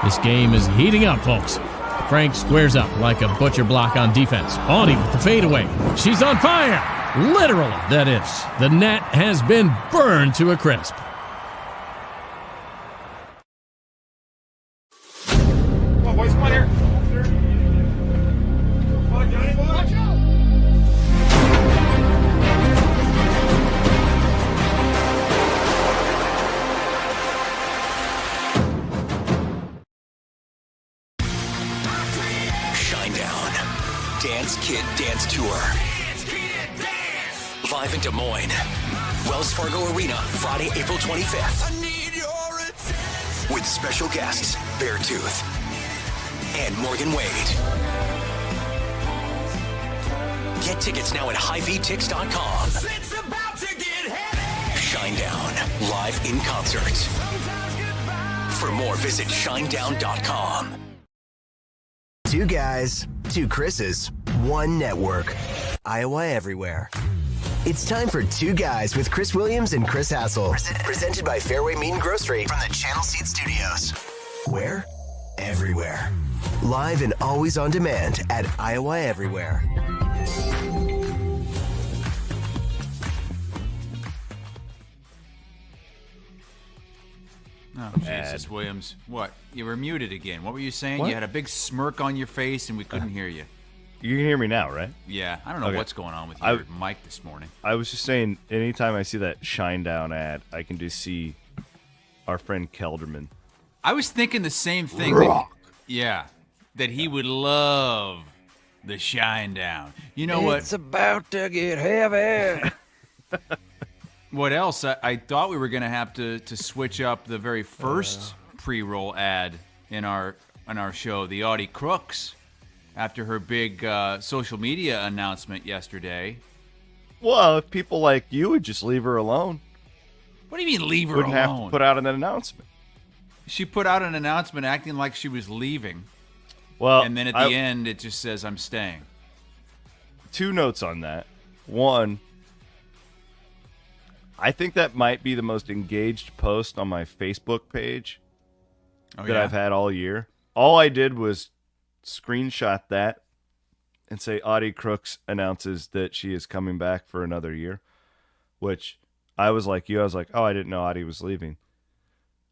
This game is heating up, folks. Frank squares up like a butcher block on defense. Audie with the fadeaway. She's on fire. Literally, that is. The net has been burned to a crisp. Come on, boys. Come on here. Come on, Johnny. Watch out. Shinedown. Dance Kid Dance Tour. Live in Des Moines. Wells Fargo Arena, Friday, April 25th. With special guests, Beartooth and Morgan Wade. Get tickets now at HiVTix.com. It's about to get heavy. Shinedown, live in concert. For more, visit shinedown.com. Two guys, two Chris's, one network. Iowa Everywhere. It's time for Two Guys with Chris Williams and Chris Hassel. Presented by Fareway Meat and Grocery from the Channel Seed Studios. Where? Everywhere. Live and always on demand at Iowa Everywhere. Oh, Jesus, Williams. What? You were muted again. What were you saying? What? You had a big smirk on your face and we couldn't hear you. You can hear me now, right? Yeah, I don't know Okay. what's going on with your mic this morning. I was just saying, anytime I see that Shinedown ad, I can just see our friend Kelderman. I was thinking the same thing. That he would love the Shinedown. You know what? It's about to get heavy. What else? I thought we were going to have to switch up the very first pre-roll ad in our show, the Audie Crooks, after her big social media announcement yesterday. Well, if people like you would just leave her alone. What do you mean leave her Wouldn't alone? have to put out an announcement. She put out an announcement acting like she was leaving. Well, And then at the end, it just says, I'm staying. Two notes on that. One, I think that might be the most engaged post on my Facebook page that I've had all year. All I did was screenshot that and say Audie Crooks announces that she is coming back for another year, which I was like you. I was like, oh, I didn't know Audie was leaving.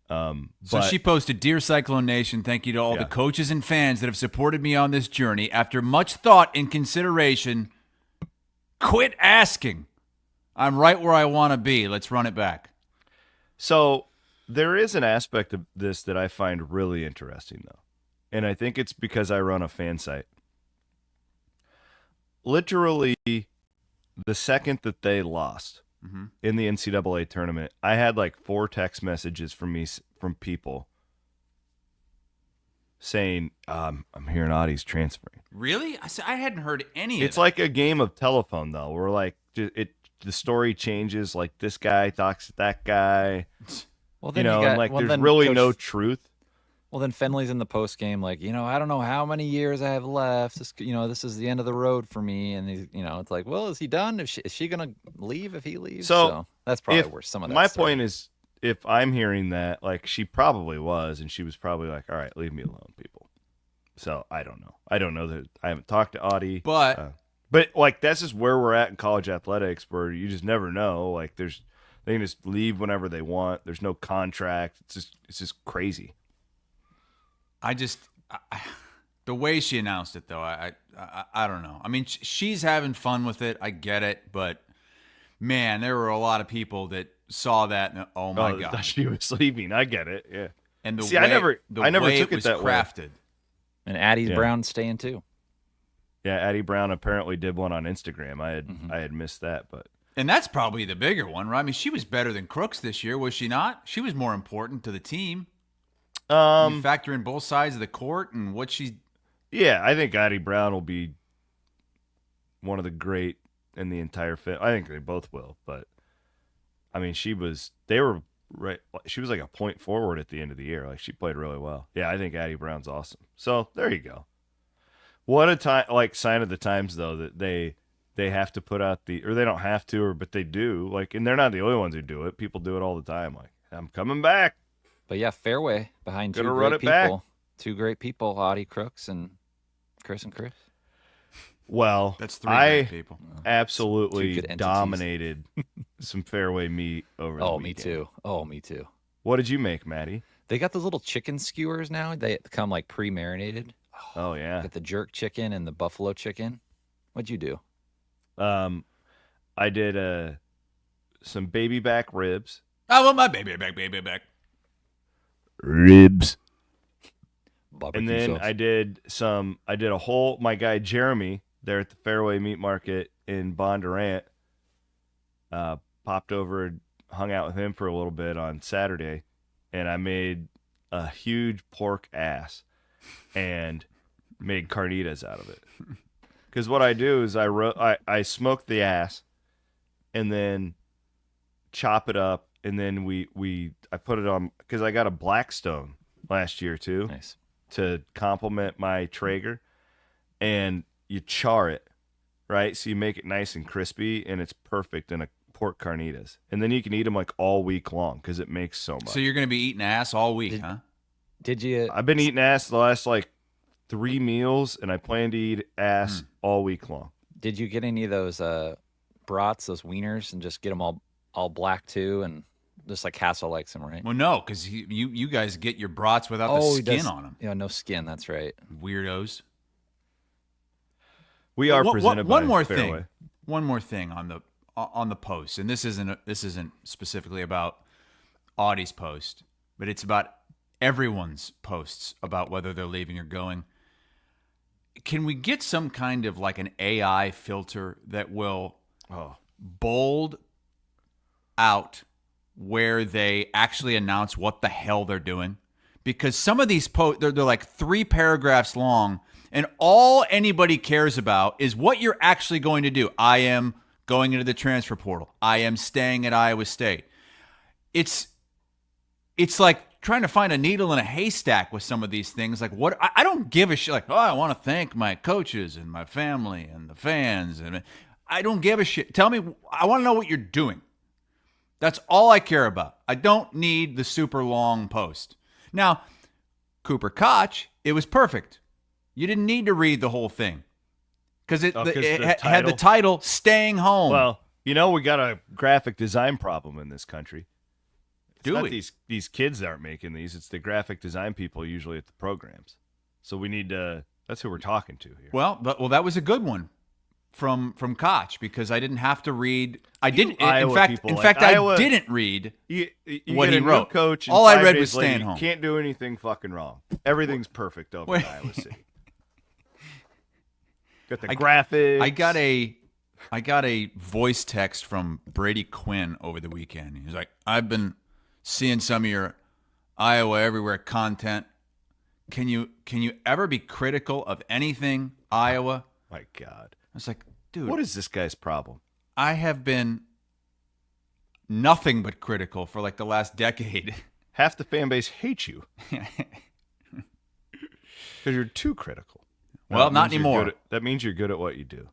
So she posted, Dear Cyclone Nation, thank you to all the coaches and fans that have supported me on this journey. After much thought and consideration, quit asking. I'm right where I want to be. Let's run it back. So there is an aspect of this that I find really interesting, though. And I think it's because I run a fan site. Literally, the second that they lost in the NCAA tournament, I had like 4 text messages from people saying, I'm hearing Audie's transferring. Really? I hadn't heard any of it. It's like a game of telephone, though, where like the story changes. Like this guy talks to that guy. Well, then there's really no truth. Well, then Finley's in the post game, like, I don't know how many years I have left. This is the end of the road for me. And he's, it's like, well, is he done? Is she gonna leave if he leaves? So that's probably where some of that. My started. point is, if I'm hearing that, like, she probably was, and she was probably like, all right, leave me alone, people. So I don't know. I don't know that I haven't talked to Audie, but like that's just where we're at in college athletics, where you just never know. Like, they can just leave whenever they want. There's no contract. It's just crazy. The way she announced it, though, I don't know. I mean, she's having fun with it. I get it, but man, there were a lot of people that saw that and oh my god, thought she was leaving. I get it. Yeah. And the See, way, I never way took it was that crafted. way. And Addie Brown's staying too. Yeah, Addie Brown apparently did one on Instagram. I had missed that, but And that's probably the bigger one, right? I mean, she was better than Crooks this year, was she not? She was more important to the team. You factor in both sides of the court and what she. Yeah, I think Addie Brown will be one of the great in the entire fit. I think they both will, but I mean, she was like a point forward at the end of the year. Like, she played really well. Yeah, I think Addie Brown's awesome. So there you go. What a time, like, sign of the times though, that they have to put out or they don't have to, but they do. Like, and they're not the only ones who do it. People do it all the time. Like, I'm coming back. But yeah, Fareway behind Gonna two run great it back. people. two great people, Audie Crooks and Chris. Well, That's three great people. Absolutely dominated some Fareway meat over the weekend. Me too. What did you make, Maddie? They got those little chicken skewers now. They come like pre-marinated. Oh yeah. Got the jerk chicken and the buffalo chicken. What'd you do? I did some baby back ribs. I want my baby back. Ribs. Barbecue And then sauce. I did a whole, my guy Jeremy there at the Fareway Meat Market in Bondurant, popped over and hung out with him for a little bit on Saturday, and I made a huge pork ass and made carnitas out of it. Because what I do is I smoke the ass and then chop it up, and then I put it on, because I got a Blackstone last year too. Nice. To complement my Traeger, and you char it, right? So you make it nice and crispy, and it's perfect in a pork carnitas. And then you can eat them like all week long because it makes so much. So you're going to be eating ass all week, huh? Did you? I've been eating ass the last like 3 meals, and I plan to eat ass all week long. Did you get any of those brats, those wieners, and just get them all black too, and just like Hassel likes them, right? Well, no, because you guys get your brats without the skin on them. Yeah, no skin. That's right. Weirdos. We are presented by Fareway. One more thing on the post, and this isn't specifically about Audie's post, but it's about everyone's posts about whether they're leaving or going. Can we get some kind of like an AI filter that will bold out where they actually announce what the hell they're doing? Because some of these posts, they're like 3 paragraphs long, and all anybody cares about is what you're actually going to do. I am going into the transfer portal. I am staying at Iowa State. It's like trying to find a needle in a haystack with some of these things. Like, what? I don't give a shit. Like, I want to thank my coaches and my family and the fans. And I don't give a shit. Tell me, I want to know what you're doing. That's all I care about. I don't need the super long post. Now, Cooper Koch, it was perfect. You didn't need to read the whole thing because it had the title "Staying Home." Well, we got a graphic design problem in this country. It's not these kids that aren't making these. It's the graphic design people usually at the programs. So we need to. That's who we're talking to here. Well, that was a good one from Koch, because I didn't have to read. I didn't. In fact, I didn't read what he wrote. Coach, all I read was "Staying Home." Can't do anything fucking wrong. Everything's perfect over in Iowa City. Got the graphics. I got a voice text from Brady Quinn over the weekend. He's like, "I've been seeing some of your Iowa Everywhere content. Can you ever be critical of anything Iowa?" My God. I was like, dude, what is this guy's problem? I have been nothing but critical for like the last decade. Half the fan base hates you because you're too critical. Well, not anymore. That means you're good at what you do.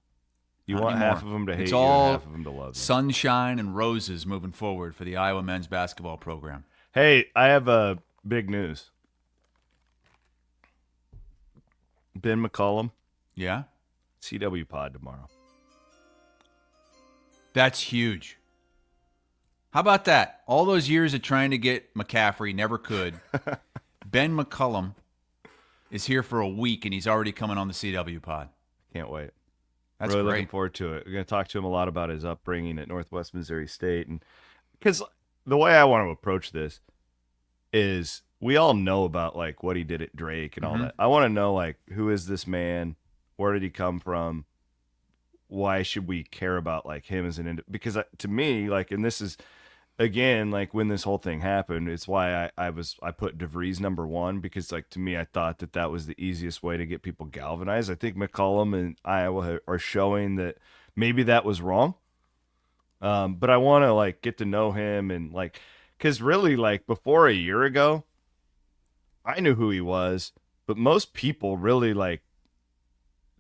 You want half of them to hate it's you all and half of them to love you. Sunshine and roses moving forward for the Iowa men's basketball program. Hey, I have big news. Ben McCullum. Yeah? CW pod tomorrow. That's huge. How about that? All those years of trying to get McCaffrey, never could. Ben McCullum is here for a week, and he's already coming on the CW pod. Can't wait. That's really great. Looking forward to it. We're going to talk to him a lot about his upbringing at Northwest Missouri State. And because the way I want to approach this is we all know about like what he did at Drake and all that. I want to know like, who is this man? Where did he come from? Why should we care about like him as an individual? Because to me, like, and this is again, like when this whole thing happened, it's why I put DeVries number 1, because like to me, I thought that was the easiest way to get people galvanized. I think McCullum and Iowa are showing that maybe that was wrong. But I want to like get to know him and like, because really like before a year ago, I knew who he was, but most people really like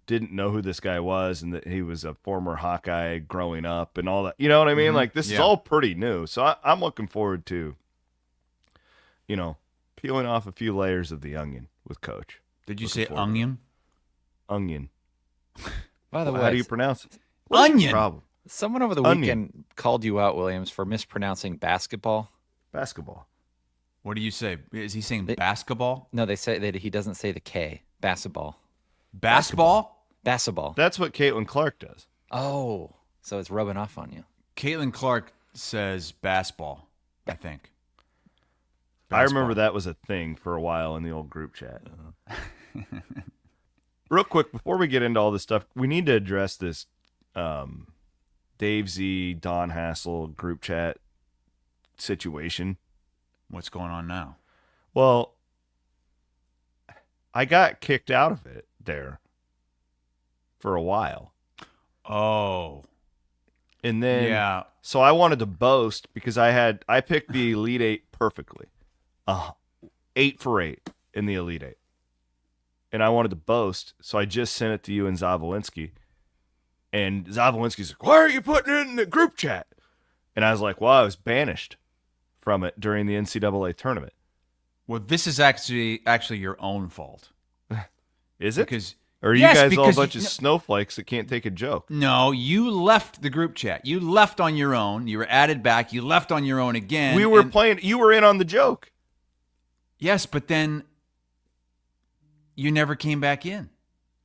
didn't know who this guy was and that he was a former Hawkeye growing up and all that. You know what I mean? Like this is all pretty new. So I'm looking forward to, peeling off a few layers of the onion with Coach. Did you say onion? Onion. By the way, how do you pronounce it? What's Onion. your problem? Someone over the weekend called you out, Williams, for mispronouncing basketball. Basketball. What do you say? Is he saying basketball? No, they say that he doesn't say the K. Basketball. Basketball? Basketball. That's what Caitlin Clark does. Oh, so it's rubbing off on you. Caitlin Clark says basketball, I think. I remember that was a thing for a while in the old group chat. Real quick, before we get into all this stuff, we need to address this Dave Z, Don Hassel group chat situation. What's going on now? Well, I got kicked out of it there for a while. Oh. And then, yeah. So I wanted to boast because I picked the Elite Eight perfectly. 8 for 8 in the Elite Eight. And I wanted to boast, so I just sent it to you and Zavolinsky. And Zavolinsky's like, why aren't you putting it in the group chat? And I was like, well, I was banished from it during the NCAA tournament. Well, this is actually your own fault. Is it? Because or are you guys all a bunch of snowflakes that can't take a joke? No, you left the group chat. You left on your own. You were added back. You left on your own again. We were playing. You were in on the joke. Yes, but then you never came back in.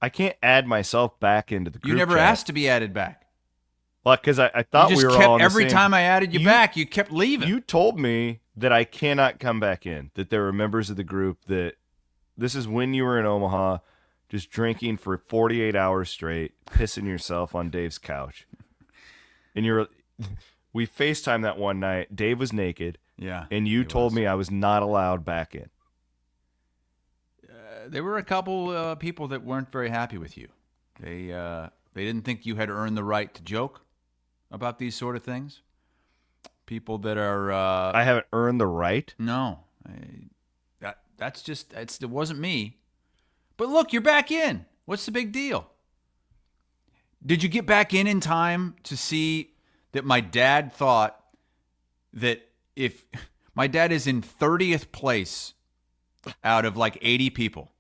I can't add myself back into the group You never chat. asked to be added back. Well, because I thought you just we were kept, all on the every same... time I added you back, you kept leaving. You told me that I cannot come back in, that there were members of the group that this is when you were in Omaha, just drinking for 48 hours straight, pissing yourself on Dave's couch. And we FaceTimed that one night. Dave was naked. Yeah. And you told me I was not allowed back in. There were a couple people that weren't very happy with you. They didn't think you had earned the right to joke about these sort of things. People that are... I haven't earned the right? No. It wasn't me. But look, you're back in. What's the big deal? Did you get back in time to see that my dad thought that if... My dad is in 30th place out of like 80 people.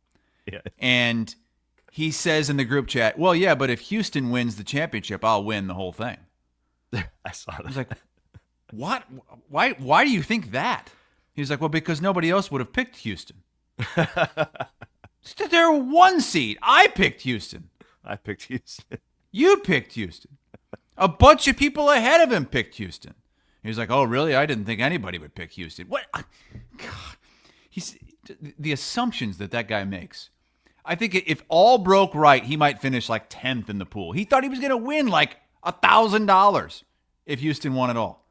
Yeah. And he says in the group chat, well, yeah, but if Houston wins the championship, I'll win the whole thing. I saw that. I was like, what? Why do you think that? He's like, well, because nobody else would have picked Houston. They're 1 seed. I picked Houston. I picked Houston. You picked Houston. A bunch of people ahead of him picked Houston. He's like, oh, really? I didn't think anybody would pick Houston. What? God. The assumptions that guy makes. I think if all broke right, he might finish like 10th in the pool. He thought he was going to win like $1,000 if Houston won it all.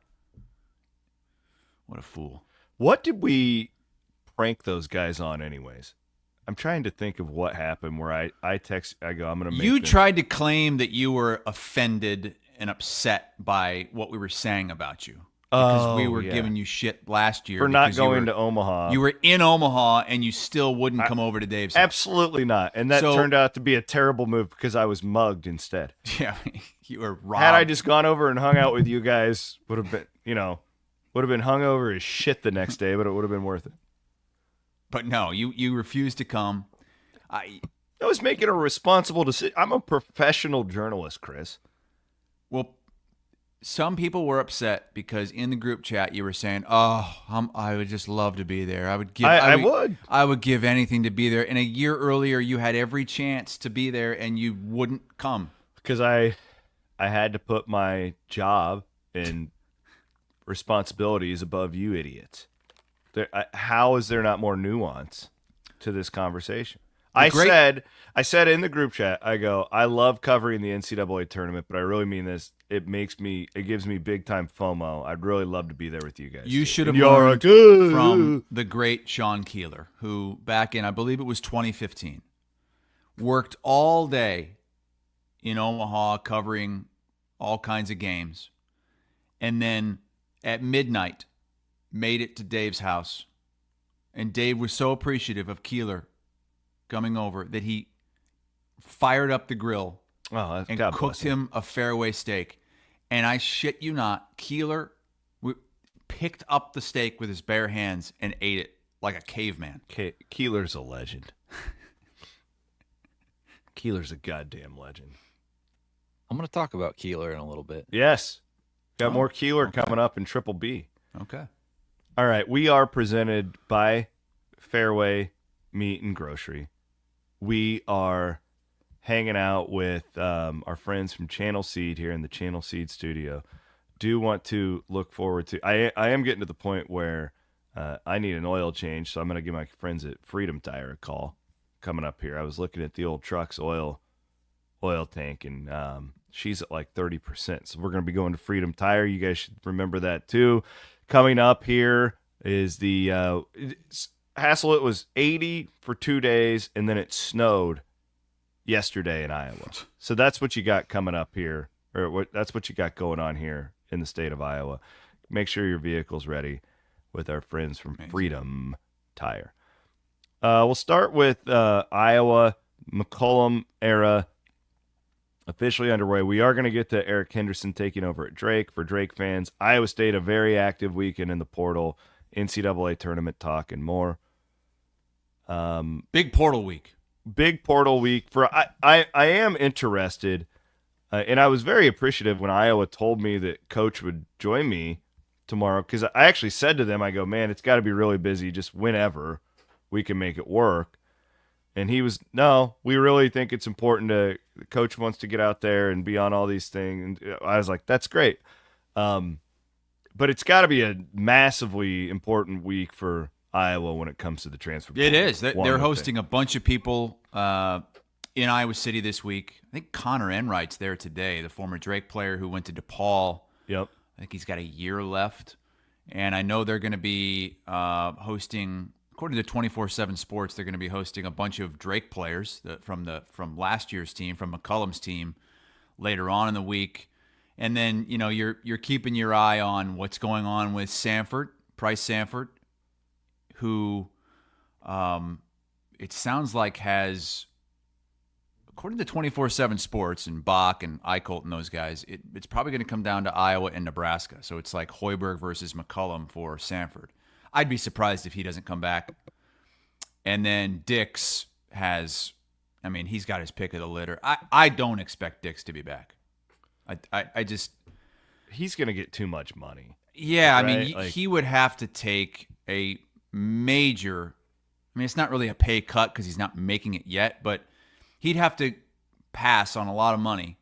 What a fool. What did we prank those guys on anyways? I'm trying to think of what happened where I go, I'm going to make You tried to claim that you were offended and upset by what we were saying about you. Because we were giving you shit last year. For not going to Omaha. You were in Omaha and you still wouldn't come over to Dave's house. Absolutely not. And that turned out to be a terrible move because I was mugged instead. Yeah, you were robbed. Had I just gone over and hung out with you guys, would have been hungover as shit the next day, but it would have been worth it. But no, you refused to come. I was making a responsible decision. I'm a professional journalist, Chris. Well, some people were upset because in the group chat you were saying, "Oh, I would just love to be there. I would give. I would give anything to be there." And a year earlier, you had every chance to be there, and you wouldn't come because I had to put my job and responsibilities above you idiots. How is there not more nuance to this conversation? I said in the group chat, I go, I love covering the NCAA tournament, but I really mean this. It gives me big time FOMO. I'd really love to be there with you guys. You should have learned from the great Sean Keeler, who back in, I believe it was 2015, worked all day in Omaha covering all kinds of games. And then at midnight, made it to Dave's house. And Dave was so appreciative of Keeler coming over that he fired up the grill and cooked him a Fareway steak. And I shit you not, Keeler picked up the steak with his bare hands and ate it like a caveman. Keeler's a legend. Keeler's a goddamn legend. I'm going to talk about Keeler in a little bit. Yes. Got more Keeler coming up in Triple B. Okay. All right. We are presented by Fareway Meat and Grocery. We are hanging out with our friends from Channel Seed here in the Channel Seed studio. Do want to look forward to... I am getting to the point where I need an oil change, so I'm going to give my friends at Freedom Tire a call coming up here. I was looking at the old truck's oil tank, and she's at like 30%. So we're going to be going to Freedom Tire. You guys should remember that too. Coming up here is the Hassel. It was 80 for 2 days, and then it snowed yesterday in Iowa. So that's what you got coming up here, or that's what you got going on here in the state of Iowa. Make sure your vehicle's ready with our friends from Freedom Tire. We'll start with Iowa. McCullum era officially underway. We are going to get to Eric Henderson taking over at Drake. For Drake fans, Iowa State, a very active weekend in the portal, NCAA tournament talk, and more. Big portal week. Big portal week. I am interested, and I was very appreciative when Iowa told me that Coach would join me tomorrow, because I actually said to them, I go, man, it's got to be really busy, just whenever we can make it work. And he was, no, we really think it's important the coach wants to get out there and be on all these things. And I was like, that's great. But it's got to be a massively important week for Iowa when it comes to the transfer portal. It is. They're hosting a bunch of people in Iowa City this week. I think Connor Enright's there today, the former Drake player who went to DePaul. Yep. I think he's got a year left. And I know they're going to be hosting, according to 24/7 Sports, they're going to be hosting a bunch of Drake players from last year's team, from McCullum's team, later on in the week. And then, you're keeping your eye on what's going on with Price Sanford, who it sounds like has, according to 24/7 Sports and Bach and Eichholt and those guys, it's probably going to come down to Iowa and Nebraska. So it's like Hoiberg versus McCullum for Sanford. I'd be surprised if he doesn't come back. And then Dix he's got his pick of the litter. I don't expect Dix to be back. He's going to get too much money. Yeah, right? He would have to take a major, it's not really a pay cut because he's not making it yet, but he'd have to pass on a lot of money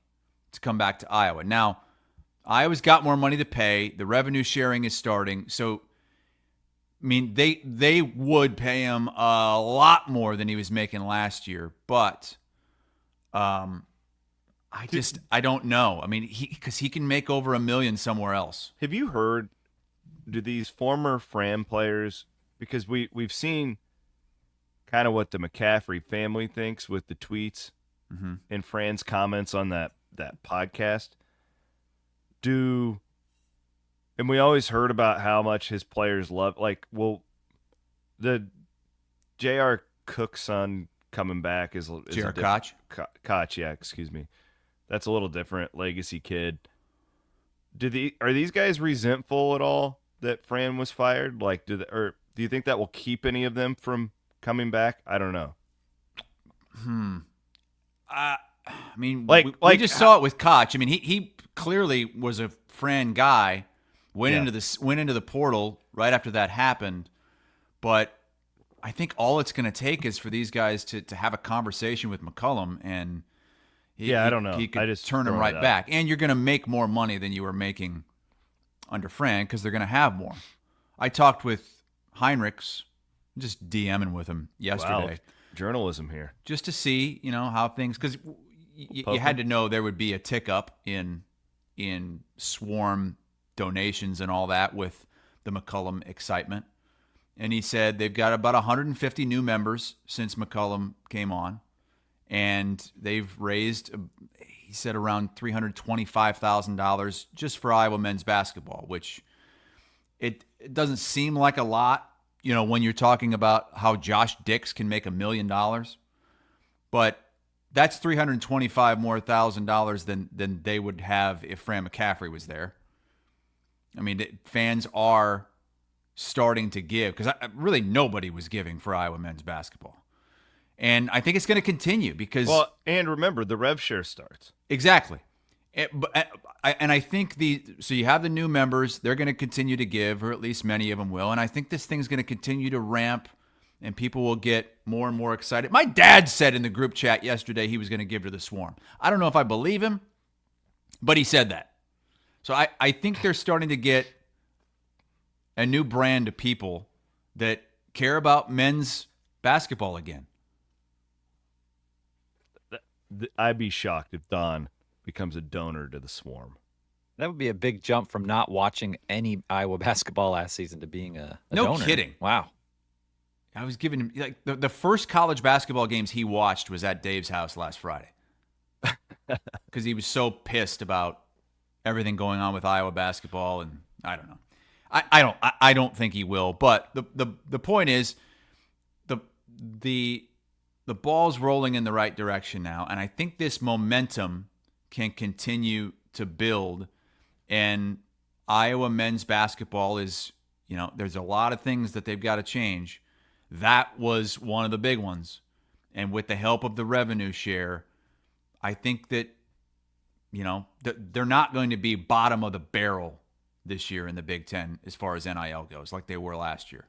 to come back to Iowa. Now, Iowa's got more money to pay. The revenue sharing is starting. So, they would pay him a lot more than he was making last year. But I don't know. Because he can make over $1 million somewhere else. Have you heard, do these former Fram players, because we've seen kind of what the McCaffrey family thinks with the tweets and Fran's comments on that podcast. And we always heard about how much his players love, the J.R. Cook's son coming back is J.R. Koch? Koch, yeah, excuse me. That's a little different, legacy kid. Are these guys resentful at all that Fran was fired? Do you think that will keep any of them from coming back? I don't know. We just saw it with Koch. He clearly was a Fran guy. Went into the portal right after that happened, but I think all it's going to take is for these guys to have a conversation with McCullum, and I don't know. He could I just turn him right back, and you're going to make more money than you were making under Fran because they're going to have more. I talked with Heinrichs, just DMing with him yesterday. Wow. Journalism here, just to see how things, because you had to know there would be a tick up in swarm donations and all that with the McCullum excitement. And he said they've got about 150 new members since McCullum came on, and they've raised, he said, around $325,000 just for Iowa men's basketball, which it doesn't seem like a lot, when you're talking about how Josh Dix can make $1 million, but that's $325,000 more than they would have if Fran McCaffrey was there. Fans are starting to give, because really nobody was giving for Iowa men's basketball. And I think it's going to continue because... Well, and remember, the rev share starts. Exactly. And I think so you have the new members, they're going to continue to give, or at least many of them will. And I think this thing's going to continue to ramp and people will get more and more excited. My dad said in the group chat yesterday he was going to give to the Swarm. I don't know if I believe him, but he said that. So I think they're starting to get a new brand of people that care about men's basketball again. I'd be shocked if Don becomes a donor to the Swarm. That would be a big jump from not watching any Iowa basketball last season to being a no donor. Kidding. Wow. I was giving him, like, the first college basketball games he watched was at Dave's house last Friday. Because he was so pissed about everything going on with Iowa basketball, and I don't know. I don't think he will, but the point is the ball's rolling in the right direction now, and I think this momentum can continue to build, and Iowa men's basketball is, there's a lot of things that they've got to change. That was one of the big ones. And with the help of the revenue share, I think that, they're not going to be bottom of the barrel this year in the Big Ten as far as NIL goes, like they were last year.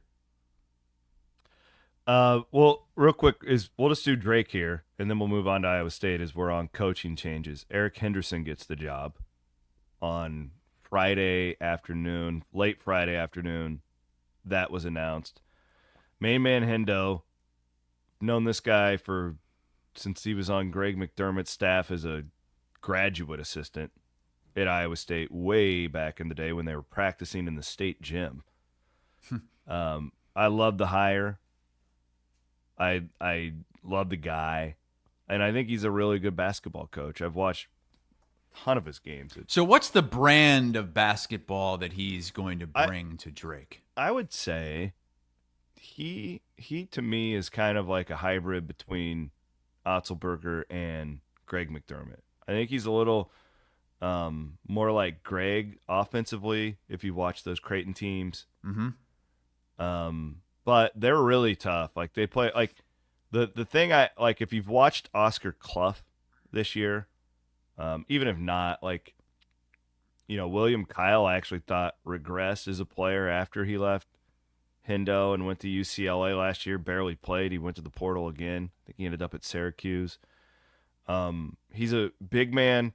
Well, real quick, we'll just do Drake here, and then we'll move on to Iowa State as we're on coaching changes. Eric Henderson gets the job on Friday afternoon, late Friday afternoon. That was announced. Main man Hendo, known this guy since he was on Greg McDermott's staff as a graduate assistant at Iowa State way back in the day when they were practicing in the state gym. I love the hire. I love the guy, and I think he's a really good basketball coach. I've watched a ton of his games. So what's the brand of basketball that he's going to bring to Drake? I would say he to me is kind of like a hybrid between Otzelberger and Greg McDermott. I think he's a little more like Greg offensively if you watch those Creighton teams. Mm-hmm. But they're really tough. Like they play like the thing I like if you've watched Oscar Clough this year, even if not, like William Kyle I actually thought regressed as a player after he left Hendo and went to UCLA last year, barely played. He went to the portal again. I think he ended up at Syracuse. He's a big man,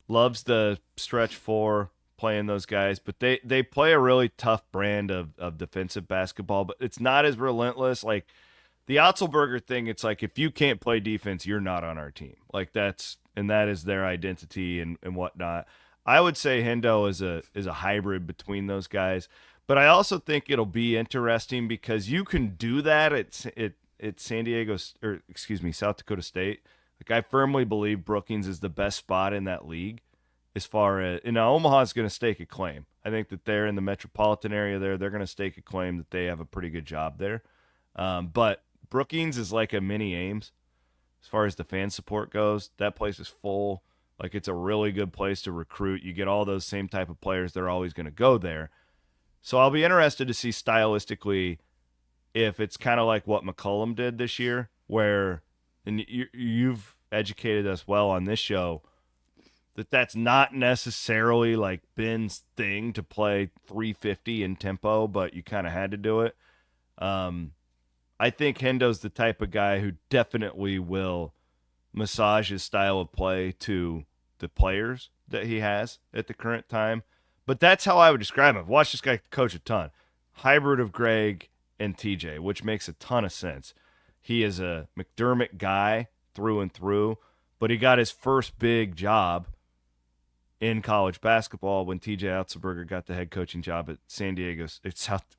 loves the stretch four, playing those guys, but they play a really tough brand of defensive basketball, but it's not as relentless. Like the Otzelberger thing, it's like if you can't play defense, you're not on our team. Like that is their identity and whatnot. I would say Hendo is a hybrid between those guys, but I also think it'll be interesting because you can do that at South Dakota State. Like I firmly believe Brookings is the best spot in that league. As far as Omaha's going to stake a claim. I think that they're in the metropolitan area there. They're going to stake a claim that they have a pretty good job there. But Brookings is like a mini Ames as far as the fan support goes. That place is full. Like it's a really good place to recruit. You get all those same type of players. They're always going to go there. So I'll be interested to see stylistically if it's kind of like what McCullum did this year, where and you've educated us well on this show. That's not necessarily like Ben's thing to play 350 in tempo, but you kind of had to do it. I think Hendo's the type of guy who definitely will massage his style of play to the players that he has at the current time. But that's how I would describe him. I've watched this guy coach a ton. Hybrid of Greg and TJ, which makes a ton of sense. He is a McDermott guy through and through, but he got his first big job in college basketball when TJ Otzelberger got the head coaching job at San Diego.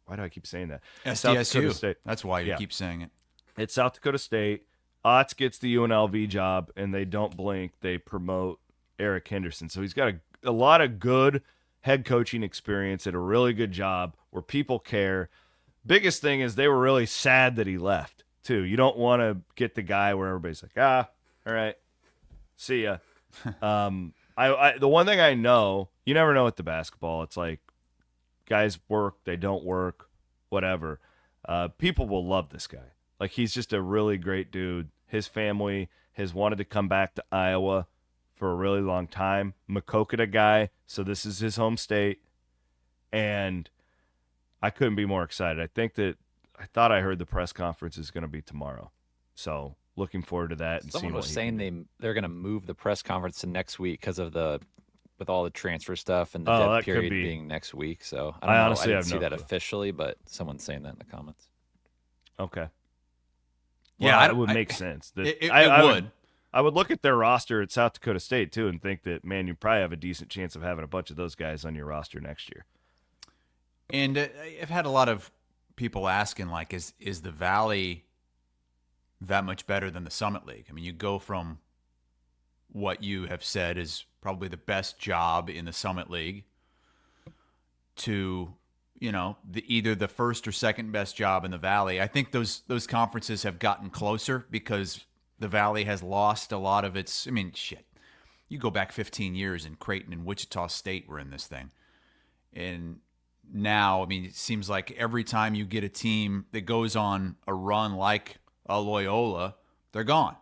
Why do I keep saying that? SDSU. That's why you keep saying it. It's South Dakota State. Otz gets the UNLV job, and they don't blink. They promote Eric Henderson. So he's got a lot of good head coaching experience at a really good job where people care. Biggest thing is they were really sad that he left, too. You don't want to get the guy where everybody's like, all right, see ya. The one thing I know, you never know with the basketball. It's like guys work, they don't work, whatever. People will love this guy. Like, he's just a really great dude. His family has wanted to come back to Iowa for a really long time. Makokata guy, so this is his home state. And I couldn't be more excited. I thought I heard the press conference is going to be tomorrow. So looking forward to that. And Someone seeing was saying they're going to move the press conference to next week because of with all the transfer stuff and the dead period being next week. So I don't know. Honestly I didn't see have no that clue. officially, but someone's saying that in the comments. Okay. Yeah, Well, it would make sense. It I would. I would look at their roster at South Dakota State, too, and think that, man, you probably have a decent chance of having a bunch of those guys on your roster next year. And I've had a lot of people asking, like, is the Valley that much better than the Summit League? I mean, you go from what you have said is probably the best job in the Summit League to, either the first or second best job in the Valley. I think those conferences have gotten closer because the Valley has lost a lot of its. I mean, shit. You go back 15 years and Creighton and Wichita State were in this thing. And now, I mean, it seems like every time you get a team that goes on a run like a Loyola, they're gone.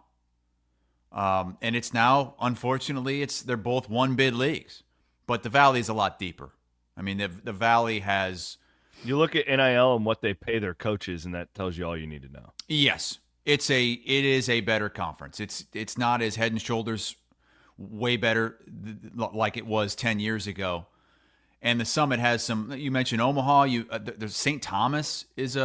And it's now, unfortunately, they're both one-bid leagues. But the Valley is a lot deeper. I mean, the Valley has... You look at NIL and what they pay their coaches, and that tells you all you need to know. Yes. It is a better conference. It's not as head and shoulders way better like it was 10 years ago. And the Summit has some. You mentioned Omaha. There's St. Thomas is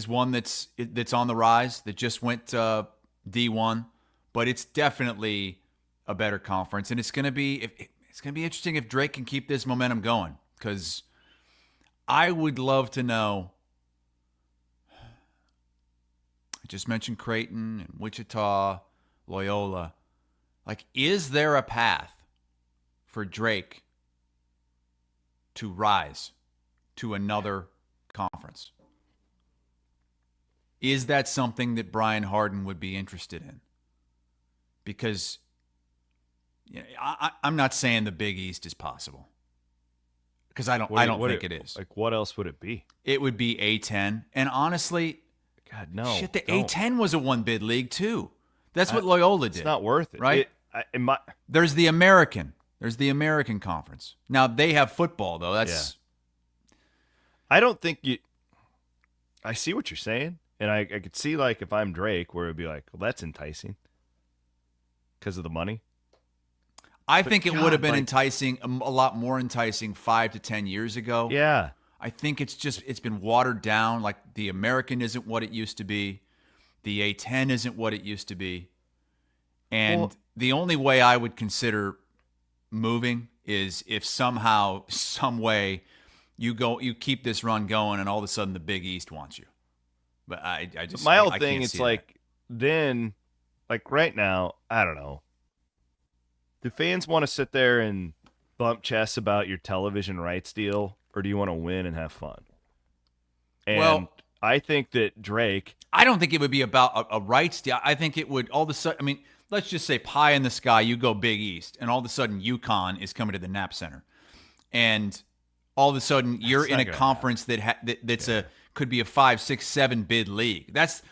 one that's on the rise that just went D1, but it's definitely a better conference. And it's going to be interesting if Drake can keep this momentum going, because I would love to know. I just mentioned Creighton and Wichita, Loyola. Like, is there a path for Drake to rise to another conference? Is that something that Brian Harden would be interested in? Because I'm not saying the Big East is possible, because I don't think it is. Like, what else would it be? It would be A10, and honestly, God, no. shit, the A10 was a one-bid league too. That's what Loyola did. It's not worth it, right? There's the American. There's the American Conference. Now, they have football, though. That's. Yeah. I don't think you. I see what you're saying, and I could see, like, if I'm Drake, where it'd be like, well, that's enticing because of the money. I think it would have been enticing, a lot more enticing 5 to 10 years ago. Yeah. I think it's been watered down. Like, the American isn't what it used to be. The A10 isn't what it used to be. And the only way I would consider moving is if somehow, some way, you keep this run going, and all of a sudden the Big East wants you. But I just my whole I thing. can't It's see like that. then, like right now, I don't know. Do fans want to sit there and bump chests about your television rights deal, or do you want to win and have fun? And I think that Drake. I don't think it would be about a rights deal. I think it would all of a sudden. I mean, let's just say pie in the sky, you go Big East, and all of a sudden UConn is coming to the Knapp Center, and all of a sudden you're in a conference that's could be a 5, 6, 7 bid league. That's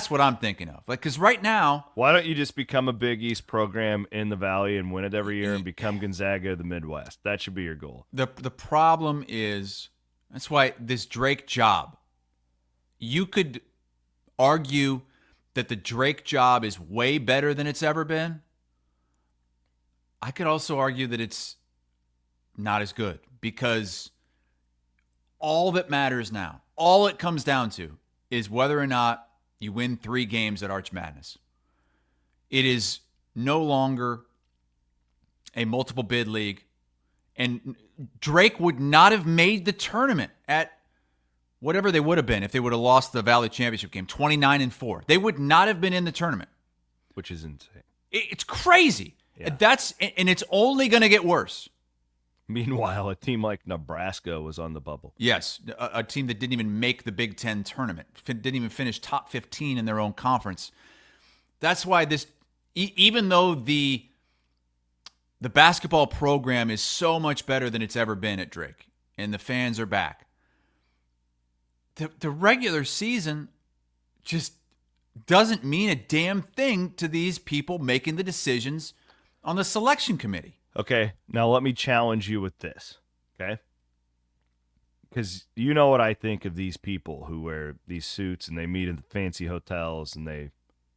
what I'm thinking of. Like, because right now, why don't you just become a Big East program in the Valley and win it every year and become Gonzaga of the Midwest? That should be your goal. The problem is, that's why this Drake job, you could argue that the Drake job is way better than it's ever been. I could also argue that it's not as good, because all that matters now, all it comes down to, is whether or not you win 3 games at Arch Madness. It is no longer a multiple bid league, and Drake would not have made the tournament at whatever they would have been if they would have lost the Valley Championship game, 29-4. They would not have been in the tournament. Which is insane. It's crazy. Yeah. And it's only going to get worse. Meanwhile, a team like Nebraska was on the bubble. Yes, a team that didn't even make the Big Ten tournament, didn't even finish top 15 in their own conference. That's why this, even though the basketball program is so much better than it's ever been at Drake, and the fans are back. The regular season just doesn't mean a damn thing to these people making the decisions on the selection committee. Okay, now let me challenge you with this, okay? Because you know what I think of these people who wear these suits and they meet in the fancy hotels and they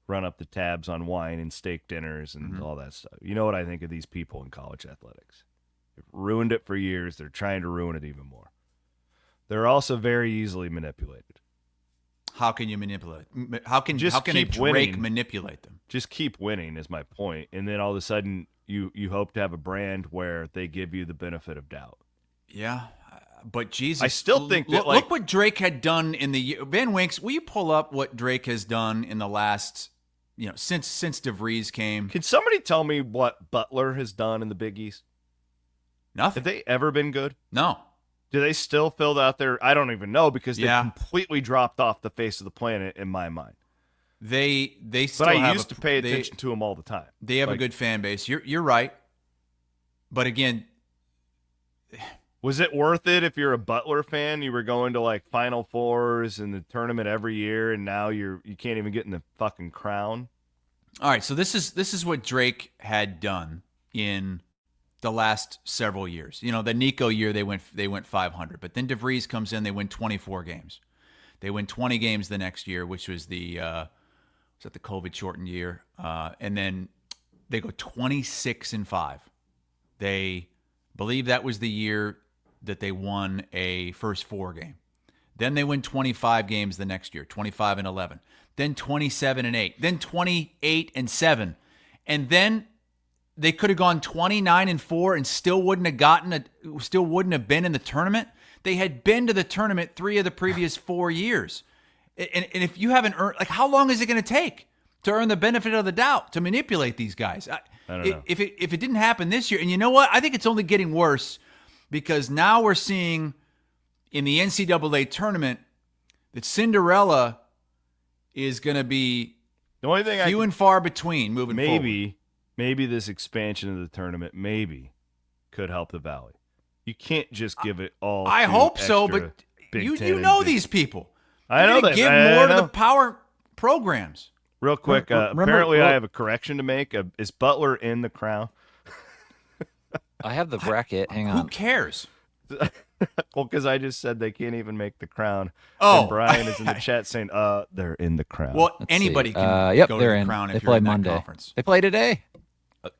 run up the tabs on wine and steak dinners and all that stuff. You know what I think of these people in college athletics. They've ruined it for years. They're trying to ruin it even more. They're also very easily manipulated. How can you manipulate? How can a Drake winning. manipulate them? Just keep winning is my point. And then all of a sudden you hope to have a brand where they give you the benefit of doubt. Yeah, but Jesus, I still think that look what Drake had done in the year. Ben Winks, will you pull up what Drake has done in the last, since DeVries came? Can somebody tell me what Butler has done in the Big East? Nothing. Have they ever been good? No. Do they still fill out there? I don't even know because they completely dropped off the face of the planet in my mind. They still. But I used to pay attention to them all the time. They have a good fan base. You're right. But again, was it worth it if you're a Butler fan? You were going to like Final Fours and the tournament every year, and now you can't even get in the fucking crown. All right, so this is what Drake had done in the last several years. The Nico year they went 500, but then DeVries comes in, they win 24 games. They win 20 games the next year, which was the COVID shortened year, and then they go 26-5. They believe that was the year that they won a first 4 game. Then they win 25 games the next year, 25-11. Then 27-8. Then 28-7, and then they could have gone 29-4 and still wouldn't have been in the tournament. They had been to the tournament 3 of the previous 4 years. And if you haven't earned, how long is it going to take to earn the benefit of the doubt to manipulate these guys? I don't know. If it didn't happen this year, and you know what? I think it's only getting worse because now we're seeing in the NCAA tournament that Cinderella is going to be the only thing few and far between moving forward. Maybe this expansion of the tournament could help the Valley. You can't just give it all. I hope so, but you know these people. I know that. Give more to the power programs. Real quick, apparently I have a correction to make. Is Butler in the crown? I have the bracket. Hang on. Who cares? Well, because I just said they can't even make the crown. Oh, and Brian is in the chat saying, they're in the crown. Well, anybody can go to the crown if you're in that conference. They play today.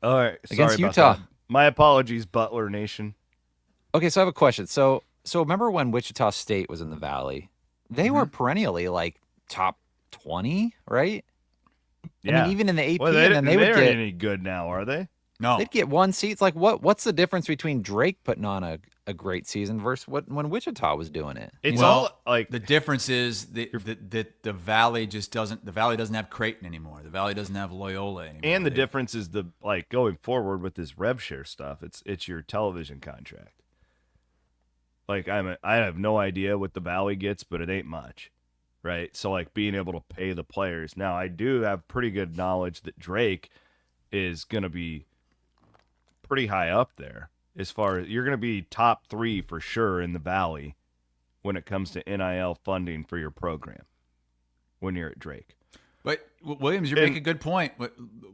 All right, against Utah. My apologies, Butler Nation. Okay, so I have a question. So remember when Wichita State was in the Valley? They were perennially like top 20, right? Yeah. I mean, even in the AP, well, and then they would get get any good now, are they? No, they'd get 1 seat. It's like what's the difference between Drake putting on a great season versus when Wichita was doing it? It's all like the difference is that the Valley doesn't have Creighton anymore. The Valley doesn't have Loyola anymore. And the difference is going forward with this rev share stuff. It's your television contract. Like I have no idea what the Valley gets, but it ain't much, right? So like being able to pay the players. Now I do have pretty good knowledge that Drake is going to be pretty high up there as far as you're going to be top 3 for sure in the Valley when it comes to NIL funding for your program when you're at Drake. But Williams, you make a good point.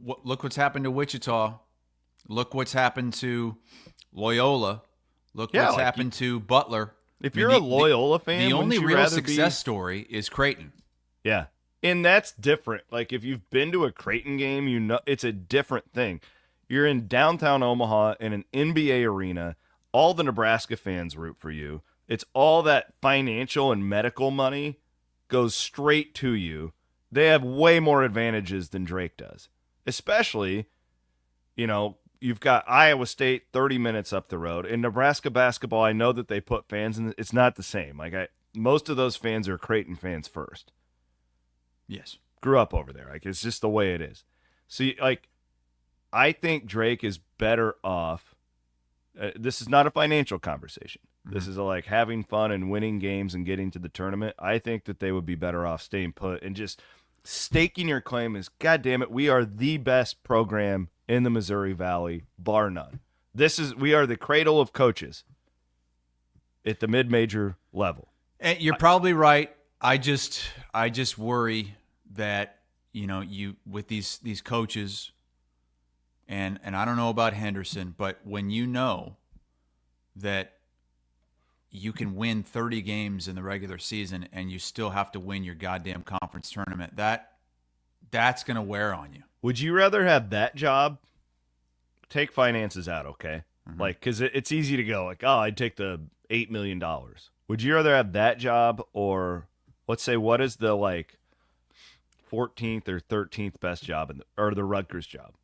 Look what's happened to Wichita. Look what's happened to Loyola. Look what's happened to Butler. If you're a Loyola fan, the only real success story is Creighton. Yeah. And that's different. Like if you've been to a Creighton game, you know it's a different thing. You're in downtown Omaha in an NBA arena. All the Nebraska fans root for you. It's all that financial and medical money goes straight to you. They have way more advantages than Drake does. Especially, you've got Iowa State 30 minutes up the road. In Nebraska basketball, I know that they put fans in. It's not the same. Like most of those fans are Creighton fans first. Yes. Grew up over there. Like it's just the way it is. So I think Drake is better off. This is not a financial conversation. Mm-hmm. This is like having fun and winning games and getting to the tournament. I think that they would be better off staying put and just staking your claim as, God damn it, we are the best program in the Missouri Valley, bar none. We are the cradle of coaches. at the mid-major level. And you're probably right. I just worry that, you with these coaches, and I don't know about Henderson, but when you know that you can win 30 games in the regular season and you still have to win your goddamn conference tournament, that's going to wear on you. Would you rather have that job? Take finances out, okay? Mm-hmm. Like, because it's easy to go, like, oh, I'd take the $8 million. Would you rather have that job, or let's say, what is the, 14th or 13th best job, or the Rutgers job?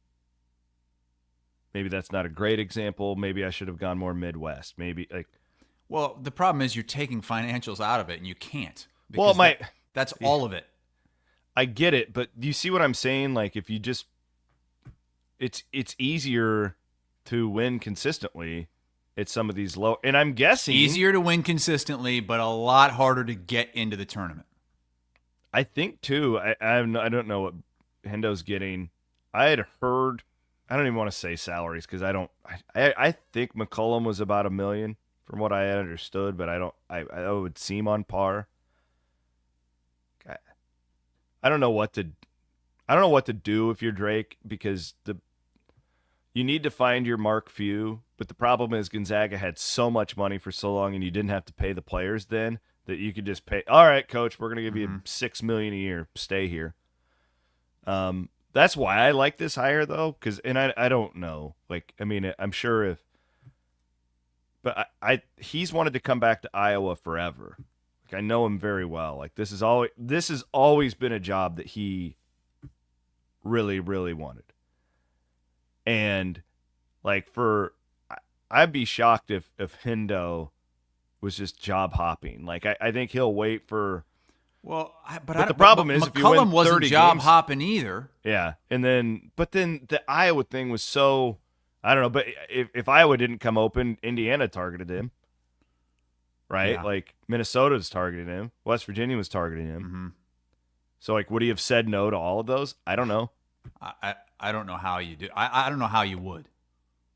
Maybe that's not a great example. Maybe I should have gone more Midwest. Maybe, Well, the problem is you're taking financials out of it, and you can't. Well, that's all of it. I get it, but do you see what I'm saying? Like, if you just, it's easier to win consistently at some of these low, and I'm guessing easier to win consistently, but a lot harder to get into the tournament. I think too. I don't know what Hendo's getting. I had heard. I don't even want to say salaries because I don't. I think McCullum was about $1 million from what I had understood, but I don't. I would seem on par. I don't know what to do if you're Drake, because you need to find your Mark Few, but the problem is Gonzaga had so much money for so long, and you didn't have to pay the players then, that you could just pay. All right, coach, we're going to give you $6 million a year. Stay here. That's why I like this hire though, and I don't know. I'm sure but he's wanted to come back to Iowa forever. I know him very well. This has always been a job that he really, really wanted. And I'd be shocked if Hendo was just job hopping. I think he'll wait for. Well, but the problem is, if you win 30 wasn't job games, hopping either. Yeah, but then the Iowa thing was so, I don't know. But if Iowa didn't come open, Indiana targeted him. Right? Yeah. Minnesota's targeting him. West Virginia was targeting him. Mm-hmm. So, would he have said no to all of those? I don't know. I don't know how you do. I don't know how you would.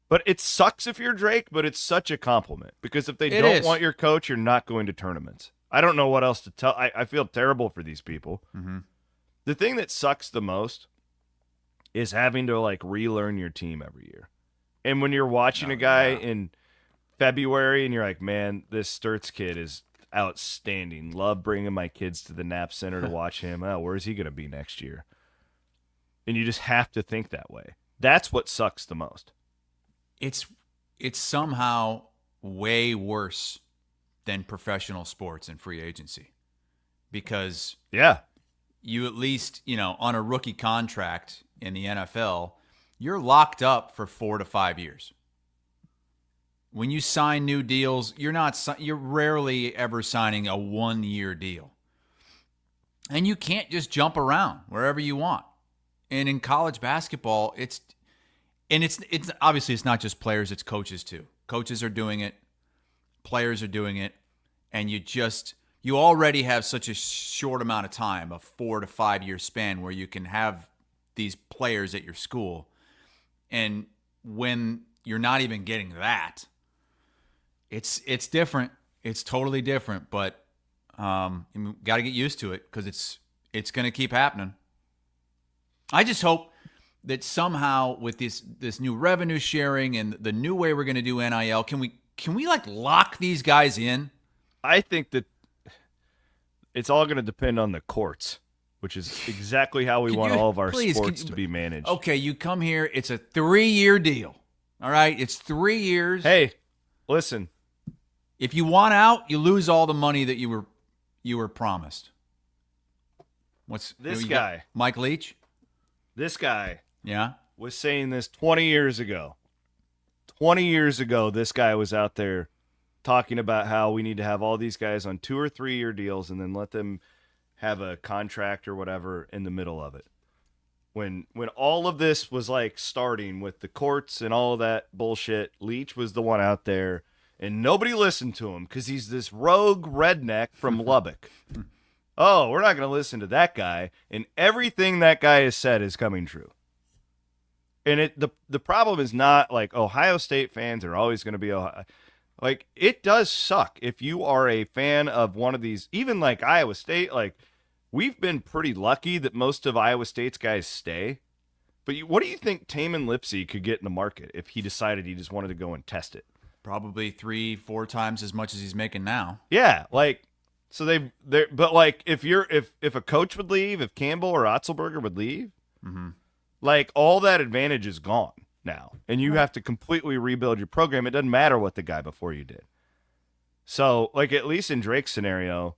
But it sucks if you're Drake, but it's such a compliment. Because if they don't want your coach, you're not going to tournaments. I don't know what else to tell. I feel terrible for these people. Mm-hmm. The thing that sucks the most is having to, relearn your team every year. And when you're watching a guy in February and you're like, man, this Sturts kid is outstanding. Love bringing my kids to the Knapp Center to watch him. Oh, where's he going to be next year? And you just have to think that way. That's what sucks the most. It's somehow way worse than professional sports and free agency, because you at least, on a rookie contract in the NFL, you're locked up for 4 to 5 years. When you sign new deals, you're rarely ever signing a 1-year deal. And you can't just jump around wherever you want. And in college basketball, it's obviously it's not just players, it's coaches too. Coaches are doing it, players are doing it, and you already have such a short amount of time, a 4 to 5 year span, where you can have these players at your school. And when you're not even getting that, it's different. It's totally different, but you got to get used to it, because it's going to keep happening. I just hope that somehow with this new revenue sharing and the new way we're going to do NIL, can we lock these guys in? I think that it's all going to depend on the courts, which is exactly how we want all of our sports to be managed. Okay, you come here, it's a 3-year deal. All right, it's 3 years. Hey, listen. If you want out, you lose all the money that you were promised. What's this guy? Mike Leach? This guy was saying this 20 years ago. 20 years ago, this guy was out there talking about how we need to have all these guys on 2 or 3 year deals and then let them have a contract or whatever in the middle of it. When all of this was starting with the courts and all of that bullshit, Leach was the one out there, and nobody listened to him because he's this rogue redneck from Lubbock. Oh, we're not going to listen to that guy, and everything that guy has said is coming true. And the problem is not Ohio State fans are always going to be Ohio. Like, it does suck if you are a fan of one of these, even like Iowa State. Like, we've been pretty lucky that most of Iowa State's guys stay. But what do you think Taman Lipsey could get in the market if he decided he just wanted to go and test it? Probably 3-4 times as much as he's making now. Yeah, like, so but like, if a coach would leave, if Campbell or Otzelberger would leave, like, all that advantage is gone now, and you have to completely rebuild your program. It doesn't matter what the guy before you did. So, like, at least in Drake's scenario,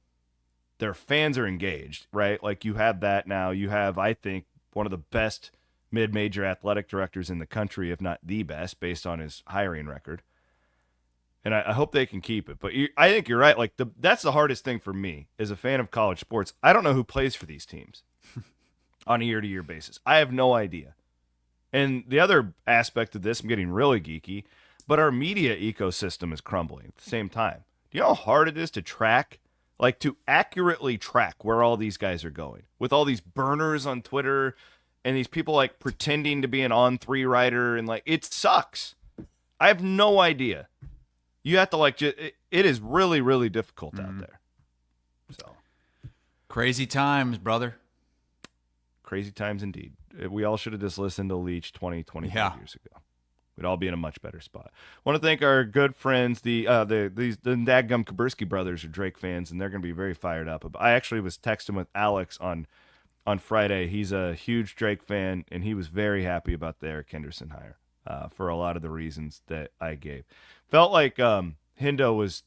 their fans are engaged, right? Like, you have that now. You have, I think, one of the best mid-major athletic directors in the country, if not the best, based on his hiring record. And I hope they can keep it. But I think you're right. Like, that's the hardest thing for me as a fan of college sports. I don't know who plays for these teams on a year-to-year basis. I have no idea. And the other aspect of this, I'm getting really geeky, but our media ecosystem is crumbling at the same time. Do you know how hard it is to track, like, to accurately track where all these guys are going with all these burners on Twitter and these people, like, pretending to be an On3 writer, and, like, it sucks. I have no idea. You have to, like, it is really, really difficult out there. So, crazy times, brother. Crazy times indeed. We all should have just listened to Leach 25 years ago. We'd all be in a much better spot. Want to thank our good friends, the Dadgum Kaburski brothers are Drake fans, and they're going to be very fired up. I actually was texting with Alex on Friday. He's a huge Drake fan, and he was very happy about the Eric Henderson hire for a lot of the reasons that I gave. Felt like Hendo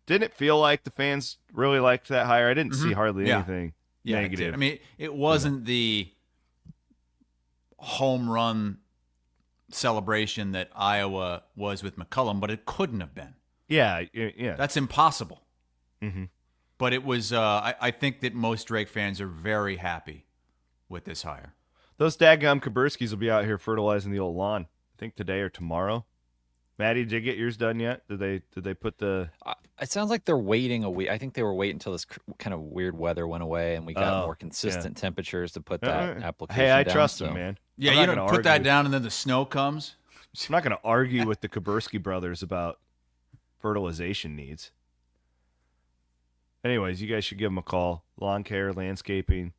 didn't it feel like the fans really liked that hire? I didn't see hardly anything negative. I mean, it wasn't the home run celebration that Iowa was with McCullum, but it couldn't have been. Yeah. That's impossible. Mm-hmm. But it was. I think that most Drake fans are very happy with this hire. Those dadgum Kaburskis will be out here fertilizing the old lawn. I think today or tomorrow. Maddie, did you get yours done yet? Did they put the? It sounds like they're waiting a week. I think they were waiting until this kind of weird weather went away and we got more consistent temperatures to put that application. Hey, I down, trust them, man. Yeah, you don't put that down and then the snow comes. I'm not going to argue with the Kaburski brothers about fertilization needs. Anyways, you guys should give them a call. Lawn care, landscaping.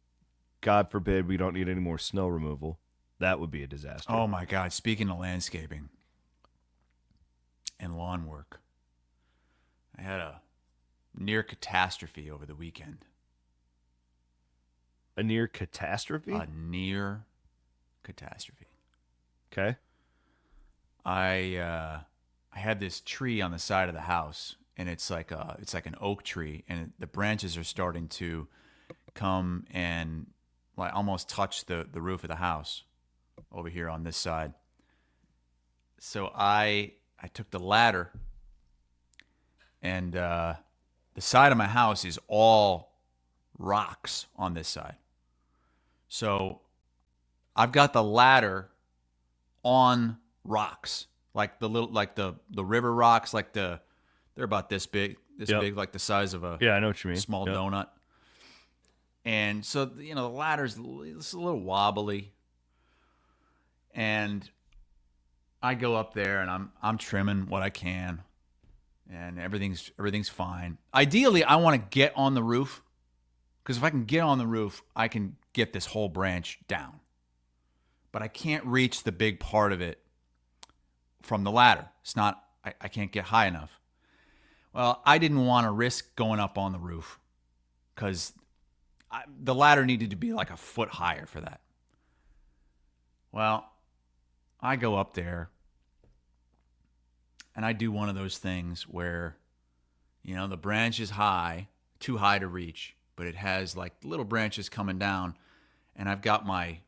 God forbid we don't need any more snow removal. That would be a disaster. Oh my God! Speaking of landscaping and lawn work, I had a near catastrophe over the weekend. A near catastrophe? A near catastrophe. Okay. I had this tree on the side of the house, and it's like an oak tree, and the branches are starting to come and like almost touch the roof of the house over here on this side. So I took the ladder, and the side of my house is all rocks on this side. So I've got the ladder on rocks, like the river rocks, they're about this big, big, like the size of a I know what you mean. Small donut. And so, the ladder's a little wobbly. And I go up there and I'm trimming what I can, and everything's fine. Ideally, I want to get on the roof, because if I can get on the roof, I can get this whole branch down. But I can't reach the big part of it from the ladder. I can't get high enough. Well, I didn't want to risk going up on the roof, because the ladder needed to be like a foot higher for that. Well, I go up there, and I do one of those things where, the branch is high, too high to reach, but it has like little branches coming down, and I've got my,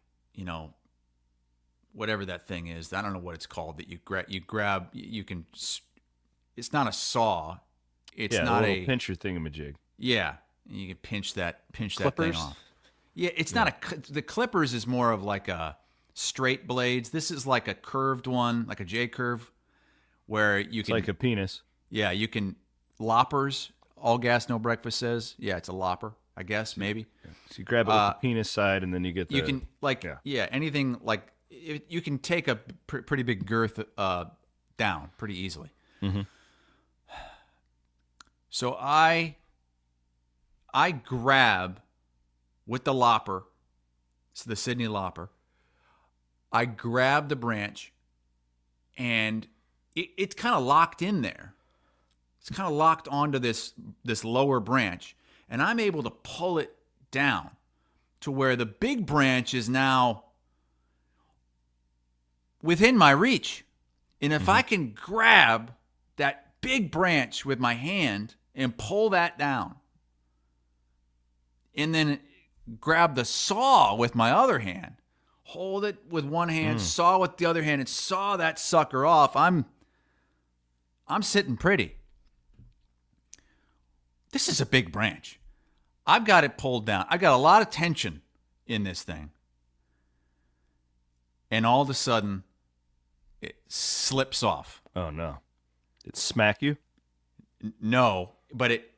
whatever that thing is. I don't know what it's called that you grab. You can. It's not a saw. It's not a pincher thingamajig. Yeah, you can pinch that Clippers? That thing off. Yeah, it's not the clippers is more of like a straight blades. This is like a curved one, like a J curve, where you can like a penis. Yeah, you can loppers. All gas, no breakfast says. Yeah, it's a lopper, I guess, maybe. Yeah. So you grab it with the penis side, and then you get the. You can anything like you can take a pretty big girth down pretty easily. Mm-hmm. So I grab with the lopper, it's the Sydney lopper. I grab the branch, and it's kind of locked in there. It's kind of locked onto this lower branch, and I'm able to pull it down to where the big branch is now within my reach. And if I can grab that big branch with my hand and pull that down, and then grab the saw with my other hand, hold it with one hand, saw with the other hand, and saw that sucker off, I'm sitting pretty. This is a big branch. I've got it pulled down. I've got a lot of tension in this thing. And all of a sudden, it slips off. Oh, no. It smack you? No, but it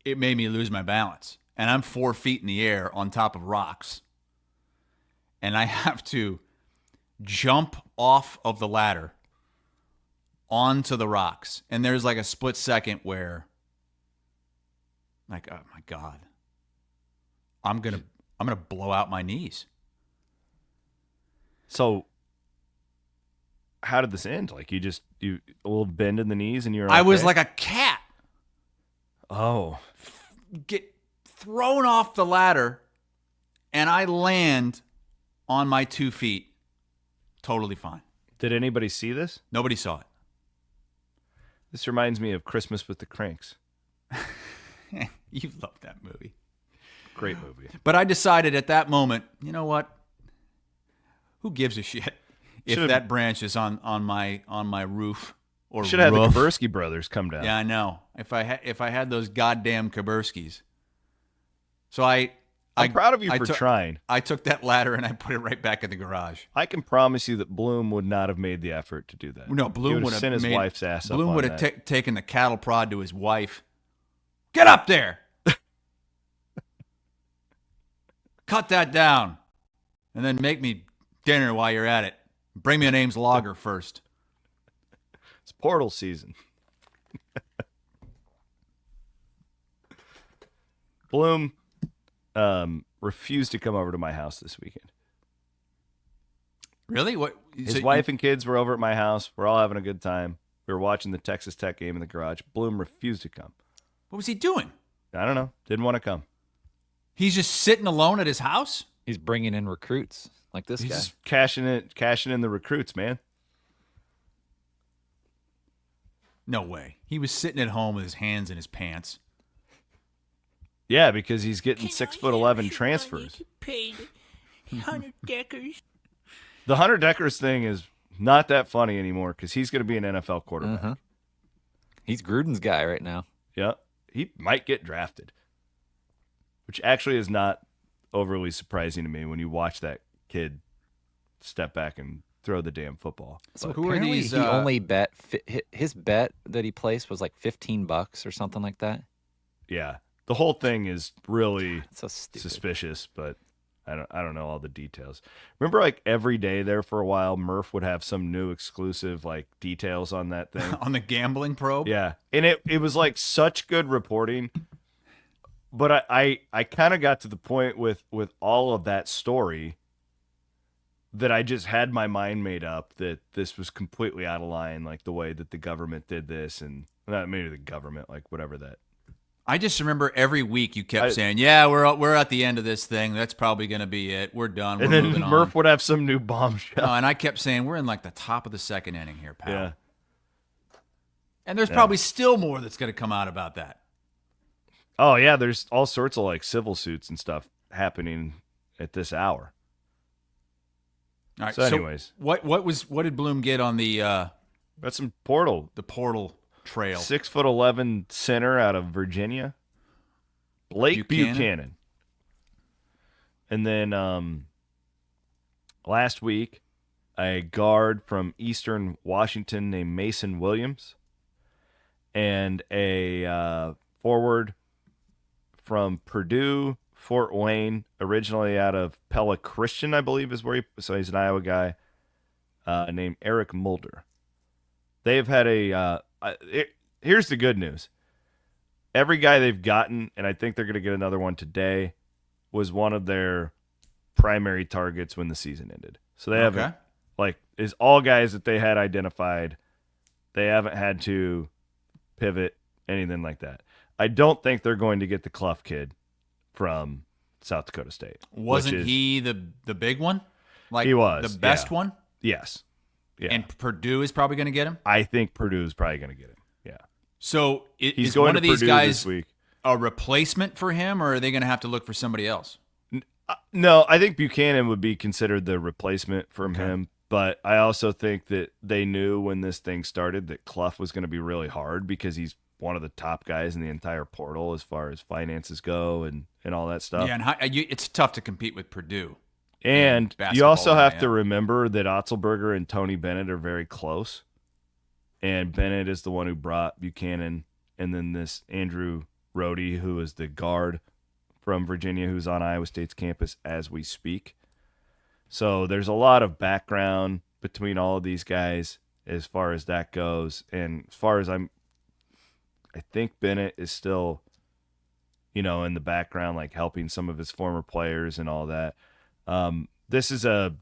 made me lose my balance. And I'm 4 feet in the air on top of rocks. And I have to jump off of the ladder onto the rocks. And there's like a split second where, like, oh my God, I'm gonna blow out my knees. So how did this end? Like you a little bend in the knees and you're I was like a cat. Oh. Get thrown off the ladder, and I land on my 2 feet. Totally fine. Did anybody see this? Nobody saw it. This reminds me of Christmas with the Cranks. You love that movie. Great movie. But I decided at that moment, you know what? Who gives a shit if that branch is on my roof or should have roof? The Kabursky brothers come down. Yeah, I know. If I had those goddamn Kaburskis. So I'm proud of you for trying. I took that ladder and I put it right back in the garage. I can promise you that Bloom would not have made the effort to do that. No, Bloom would have sent his wife's ass up. Bloom would have taken the cattle prod to his wife. Get up there! Cut that down, and then make me dinner while you're at it. Bring me an Ames lager first. It's portal season. Bloom refused to come over to my house this weekend. Really? What? His wife and kids were over at my house. We're all having a good time. We were watching the Texas Tech game in the garage. Bloom refused to come. What was he doing? I don't know. Didn't want to come. He's just sitting alone at his house? He's bringing in recruits like this guy. He's just cashing in the recruits, man. No way. He was sitting at home with his hands in his pants. Yeah, because he's getting 6'11" transfers. Paid Hunter Deckers. The Hunter Deckers thing is not that funny anymore because he's going to be an NFL quarterback. Uh-huh. He's Gruden's guy right now. Yeah, he might get drafted, which actually is not overly surprising to me when you watch that kid step back and throw the damn football. So who are these? He only bet his bet that he placed was like $15 or something like that. Yeah, the whole thing is really So stupid. suspicious, but I don't know all the details. Remember, like every day there for a while, Murph would have some new exclusive like details on that thing. On the gambling probe? Yeah, and it was like such good reporting. But I kind of got to the point with all of that story that I just had my mind made up that this was completely out of line, like the way that the government did this, and not maybe the government, like whatever that. I just remember every week you kept saying, "Yeah, we're at the end of this thing. That's probably going to be it. We're done. We're and then moving Murph on." would have some new bombshell. And I kept saying, "We're in like the top of the second inning here, pal." Yeah. And there's probably still more that's going to come out about that. Oh yeah, there's all sorts of like civil suits and stuff happening at this hour. All right. So anyways, what did Bloom get on the that's some portal. the portal trail? 6'11" center out of Virginia, Blake Buchanan. And then last week, a guard from Eastern Washington named Mason Williams, and a forward from Purdue, Fort Wayne, originally out of Pella Christian, I believe is where he's an Iowa guy, named Eric Mulder. They've had here's the good news. Every guy they've gotten, and I think they're going to get another one today, was one of their primary targets when the season ended. So they haven't, is all guys that they had identified. They haven't had to pivot, anything like that. I don't think they're going to get the Clough kid from South Dakota State. Wasn't he the big one? Like he was. The best one? Yes. Yeah. And Purdue is probably going to get him? I think Purdue is probably going to get him. Yeah. So he's is going one to of these Purdue guys this week. A replacement for him, or are they going to have to look for somebody else? No, I think Buchanan would be considered the replacement from him. But I also think that they knew when this thing started that Clough was going to be really hard because he's one of the top guys in the entire portal as far as finances go and all that stuff. Yeah, and it's tough to compete with Purdue. And you also have to remember that Otzelberger and Tony Bennett are very close. And Bennett is the one who brought Buchanan, and then this Andrew Rohde, who is the guard from Virginia, who's on Iowa State's campus as we speak. So there's a lot of background between all of these guys as far as that goes. And as far as I think Bennett is still, in the background, like helping some of his former players and all that. This is a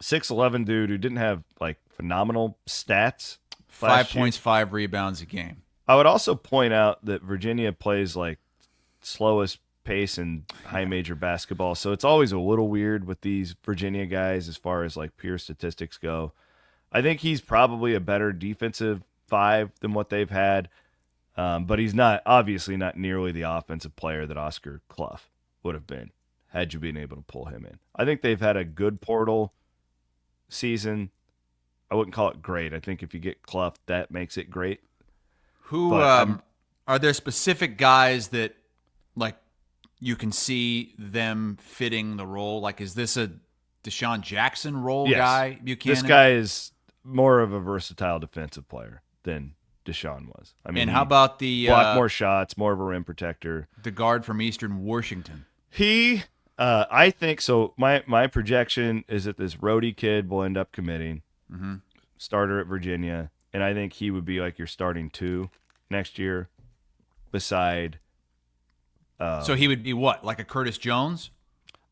6'11" dude who didn't have like phenomenal stats. 5 points, 5 rebounds a game. I would also point out that Virginia plays like slowest pace in high major basketball. So it's always a little weird with these Virginia guys as far as like pure statistics go. I think he's probably a better defensive 5 than what they've had. But he's obviously not nearly the offensive player that Oscar Clough would have been had you been able to pull him in. I think they've had a good portal season. I wouldn't call it great. I think if you get Clough, that makes it great. Are there specific guys that like you can see them fitting the role? Like, is this a Deshaun Jackson role guy, Buchanan? This guy is more of a versatile defensive player than Deshaun was. I mean, and how about the block more shots, more of a rim protector? The guard from Eastern Washington. I think so. My projection is that this Rohde kid will end up committing, starter at Virginia, and I think he would be like your starting 2 next year. Beside, so he would be what, like a Curtis Jones?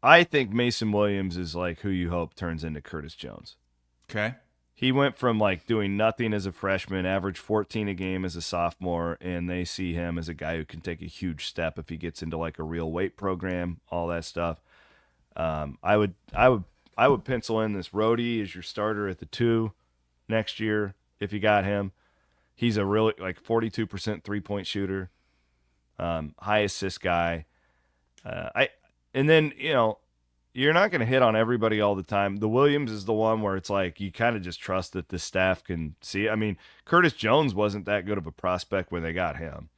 I think Mason Williams is like who you hope turns into Curtis Jones. Okay. He went from like doing nothing as a freshman, averaged 14 a game as a sophomore, and they see him as a guy who can take a huge step if he gets into like a real weight program, all that stuff. I would pencil in this Rohde as your starter at the 2 next year if you got him. He's a really like 42% 3-point shooter, high assist guy. And then you're not going to hit on everybody all the time. The Williams is the one where it's like you kind of just trust that the staff can see. I mean, Curtis Jones wasn't that good of a prospect when they got him,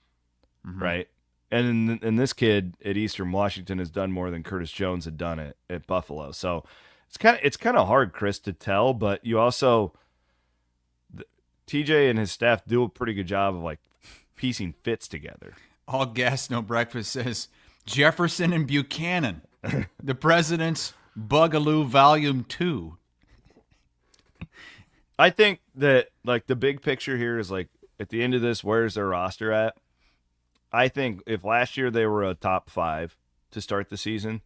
right? And this kid at Eastern Washington has done more than Curtis Jones had done at Buffalo. So it's kind of hard, Chris, to tell. But you also TJ and his staff do a pretty good job of like piecing fits together. All gas, no breakfast says Jefferson and Buchanan. The President's Bugaloo Volume 2. I think that like the big picture here is like at the end of this, where's their roster at? I think if last year they were a top 5 to start the season,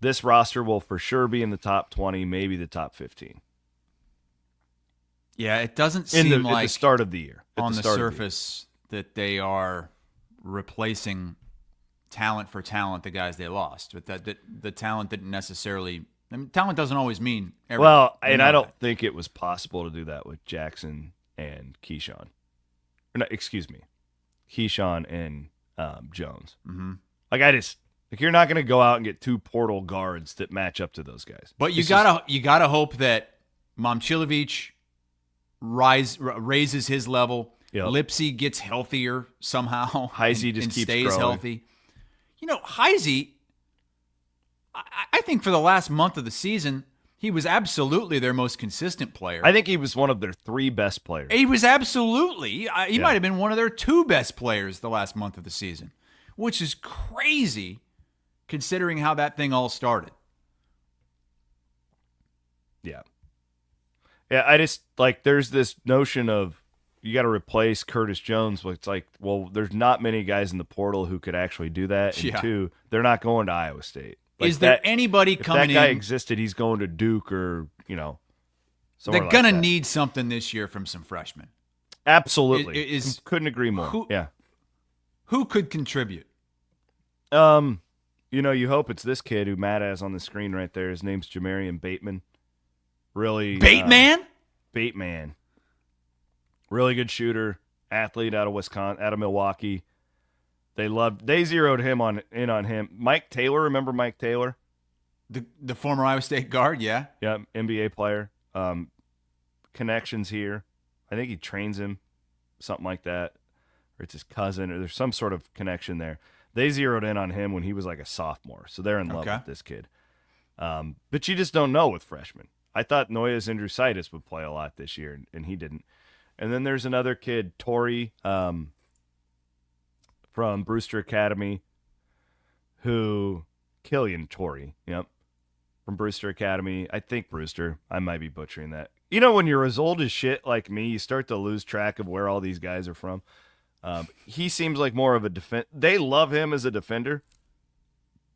this roster will for sure be in the top 20, maybe the top 15. Yeah, it doesn't seem like at the start of the year. On the surface that they are replacing talent for talent, the guys they lost, but that the talent didn't necessarily. I mean, talent doesn't always mean everything. Well, and I don't think it was possible to do that with Jackson and Keyshawn. Or no, excuse me, Keyshawn and Jones. Like you're not going to go out and get 2 portal guards that match up to those guys. But you gotta hope that Momcilovic raises his level. Yep. Lipsy gets healthier somehow. Heisey just and keeps stays growing. healthy. Heisey, I think for the last month of the season, he was absolutely their most consistent player. I think he was one of their 3 best players. He was absolutely. He might have been one of their 2 best players the last month of the season, which is crazy considering how that thing all started. Yeah. Yeah, I just, like, there's this notion of, you got to replace Curtis Jones. It's like, well, there's not many guys in the portal who could actually do that. And two, they're not going to Iowa State. Like is there anybody coming in? If that guy existed, he's going to Duke or, they're going to need something this year from some freshmen. Absolutely. Couldn't agree more. Who could contribute? You hope it's this kid who Matt has on the screen right there. His name's Jamarian Bateman. Really. Bateman? Bateman. Really good shooter, athlete out of Wisconsin, out of Milwaukee. They zeroed in on him. Mike Taylor, remember Mike Taylor? The former Iowa State guard, yeah. Yeah, NBA player. Connections here. I think he trains him, something like that. Or it's his cousin, or there's some sort of connection there. They zeroed in on him when he was like a sophomore, so they're in love with this kid. But you just don't know with freshmen. I thought Noyes Andrusaitis would play a lot this year, and he didn't. And then there's another kid, Torrey, from Brewster Academy, Killian Torrey, from Brewster Academy. I think Brewster. I might be butchering that. When you're as old as shit like me, you start to lose track of where all these guys are from. He seems like more of a defense. They love him as a defender,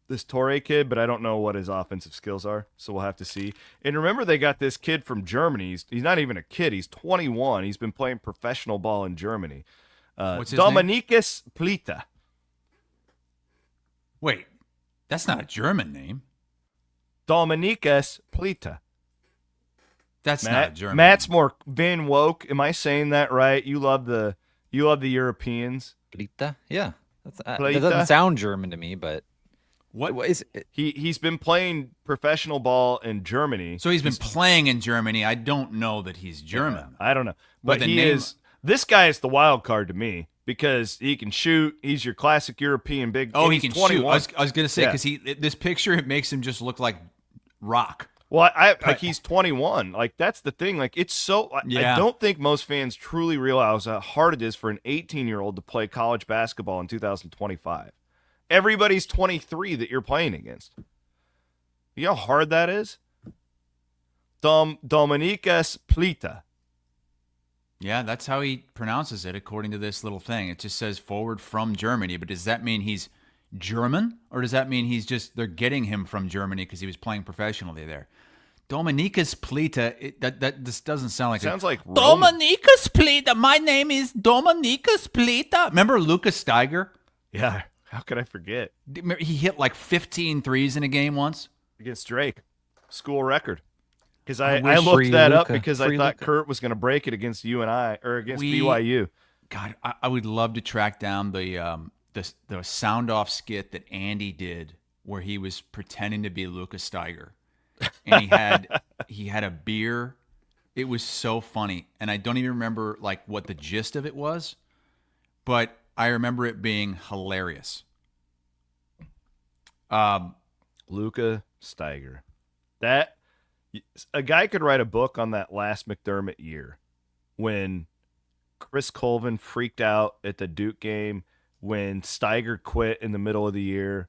this Torre kid, but I don't know what his offensive skills are, so we'll have to see. And remember, they got this kid from Germany. He's not even a kid. He's 21. He's been playing professional ball in Germany. What's his name? Dominikas Plita. Wait, that's not a German name. Dominikas Plita. That's not a German. Matt's more Van Woke. Am I saying that right? You love the Europeans. Plita? Yeah. That doesn't sound German to me, but what is it? He's been playing professional ball in Germany. So he's been playing in Germany. I don't know that he's German. I don't know. But he is. This guy is the wild card to me because he can shoot. He's your classic European big. Oh, he can 21. shoot. I was going to say, because this picture, it makes him just look like rock. Well, he's 21. Like, that's the thing. Like, it's so. I don't think most fans truly realize how hard it is for an 18-year-old to play college basketball in 2025. Everybody's 23 that you're playing against. You know how hard that is? Dominikas Plita. Yeah, that's how he pronounces it according to this little thing. It just says forward from Germany. But does that mean he's German? Or does that mean they're getting him from Germany because he was playing professionally there? Dominikas Plita, this doesn't sound like sounds like Dominikas Plita. My name is Dominikas Plita. Remember Lucas Steiger? Yeah. How could I forget? He hit like 15 threes in a game once. Against Drake. School record. Because I looked that up because I thought Kurt was going to break it against BYU. God, I would love to track down the sound off skit that Andy did where he was pretending to be Lucas Steiger. And he had a beer. It was so funny. And I don't even remember like what the gist of it was, but I remember it being hilarious. Luka Steiger. That a guy could write a book on that last McDermott year when Chris Colvin freaked out at the Duke game, when Steiger quit in the middle of the year.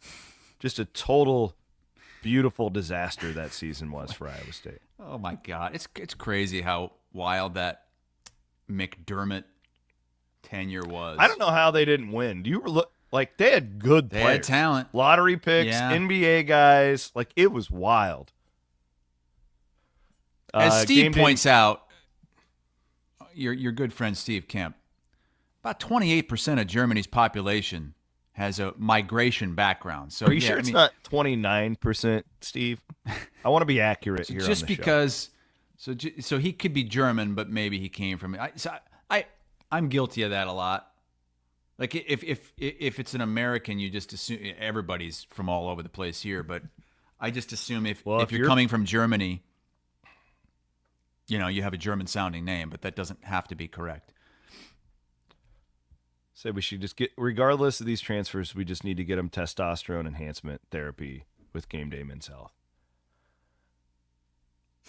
Just a total beautiful disaster that season was for Iowa State. Oh my God. It's crazy how wild that McDermott tenure was. I don't know how they didn't win. Do you look like they had good players? They had talent. Lottery picks, NBA guys. Like, it was wild. As Steve points out, your good friend Steve Kemp, about 28% of Germany's population has a migration background. So are you sure it's not 29%, Steve? I want to be accurate here. Just on the because, so he could be German, but maybe he came from. I'm guilty of that a lot. Like if it's an American, you just assume everybody's from all over the place here. But I just assume if you're coming from Germany, you have a German sounding name, but that doesn't have to be correct. So we should just get, regardless of these transfers, we just need to get them testosterone enhancement therapy with Game Day Men's Health.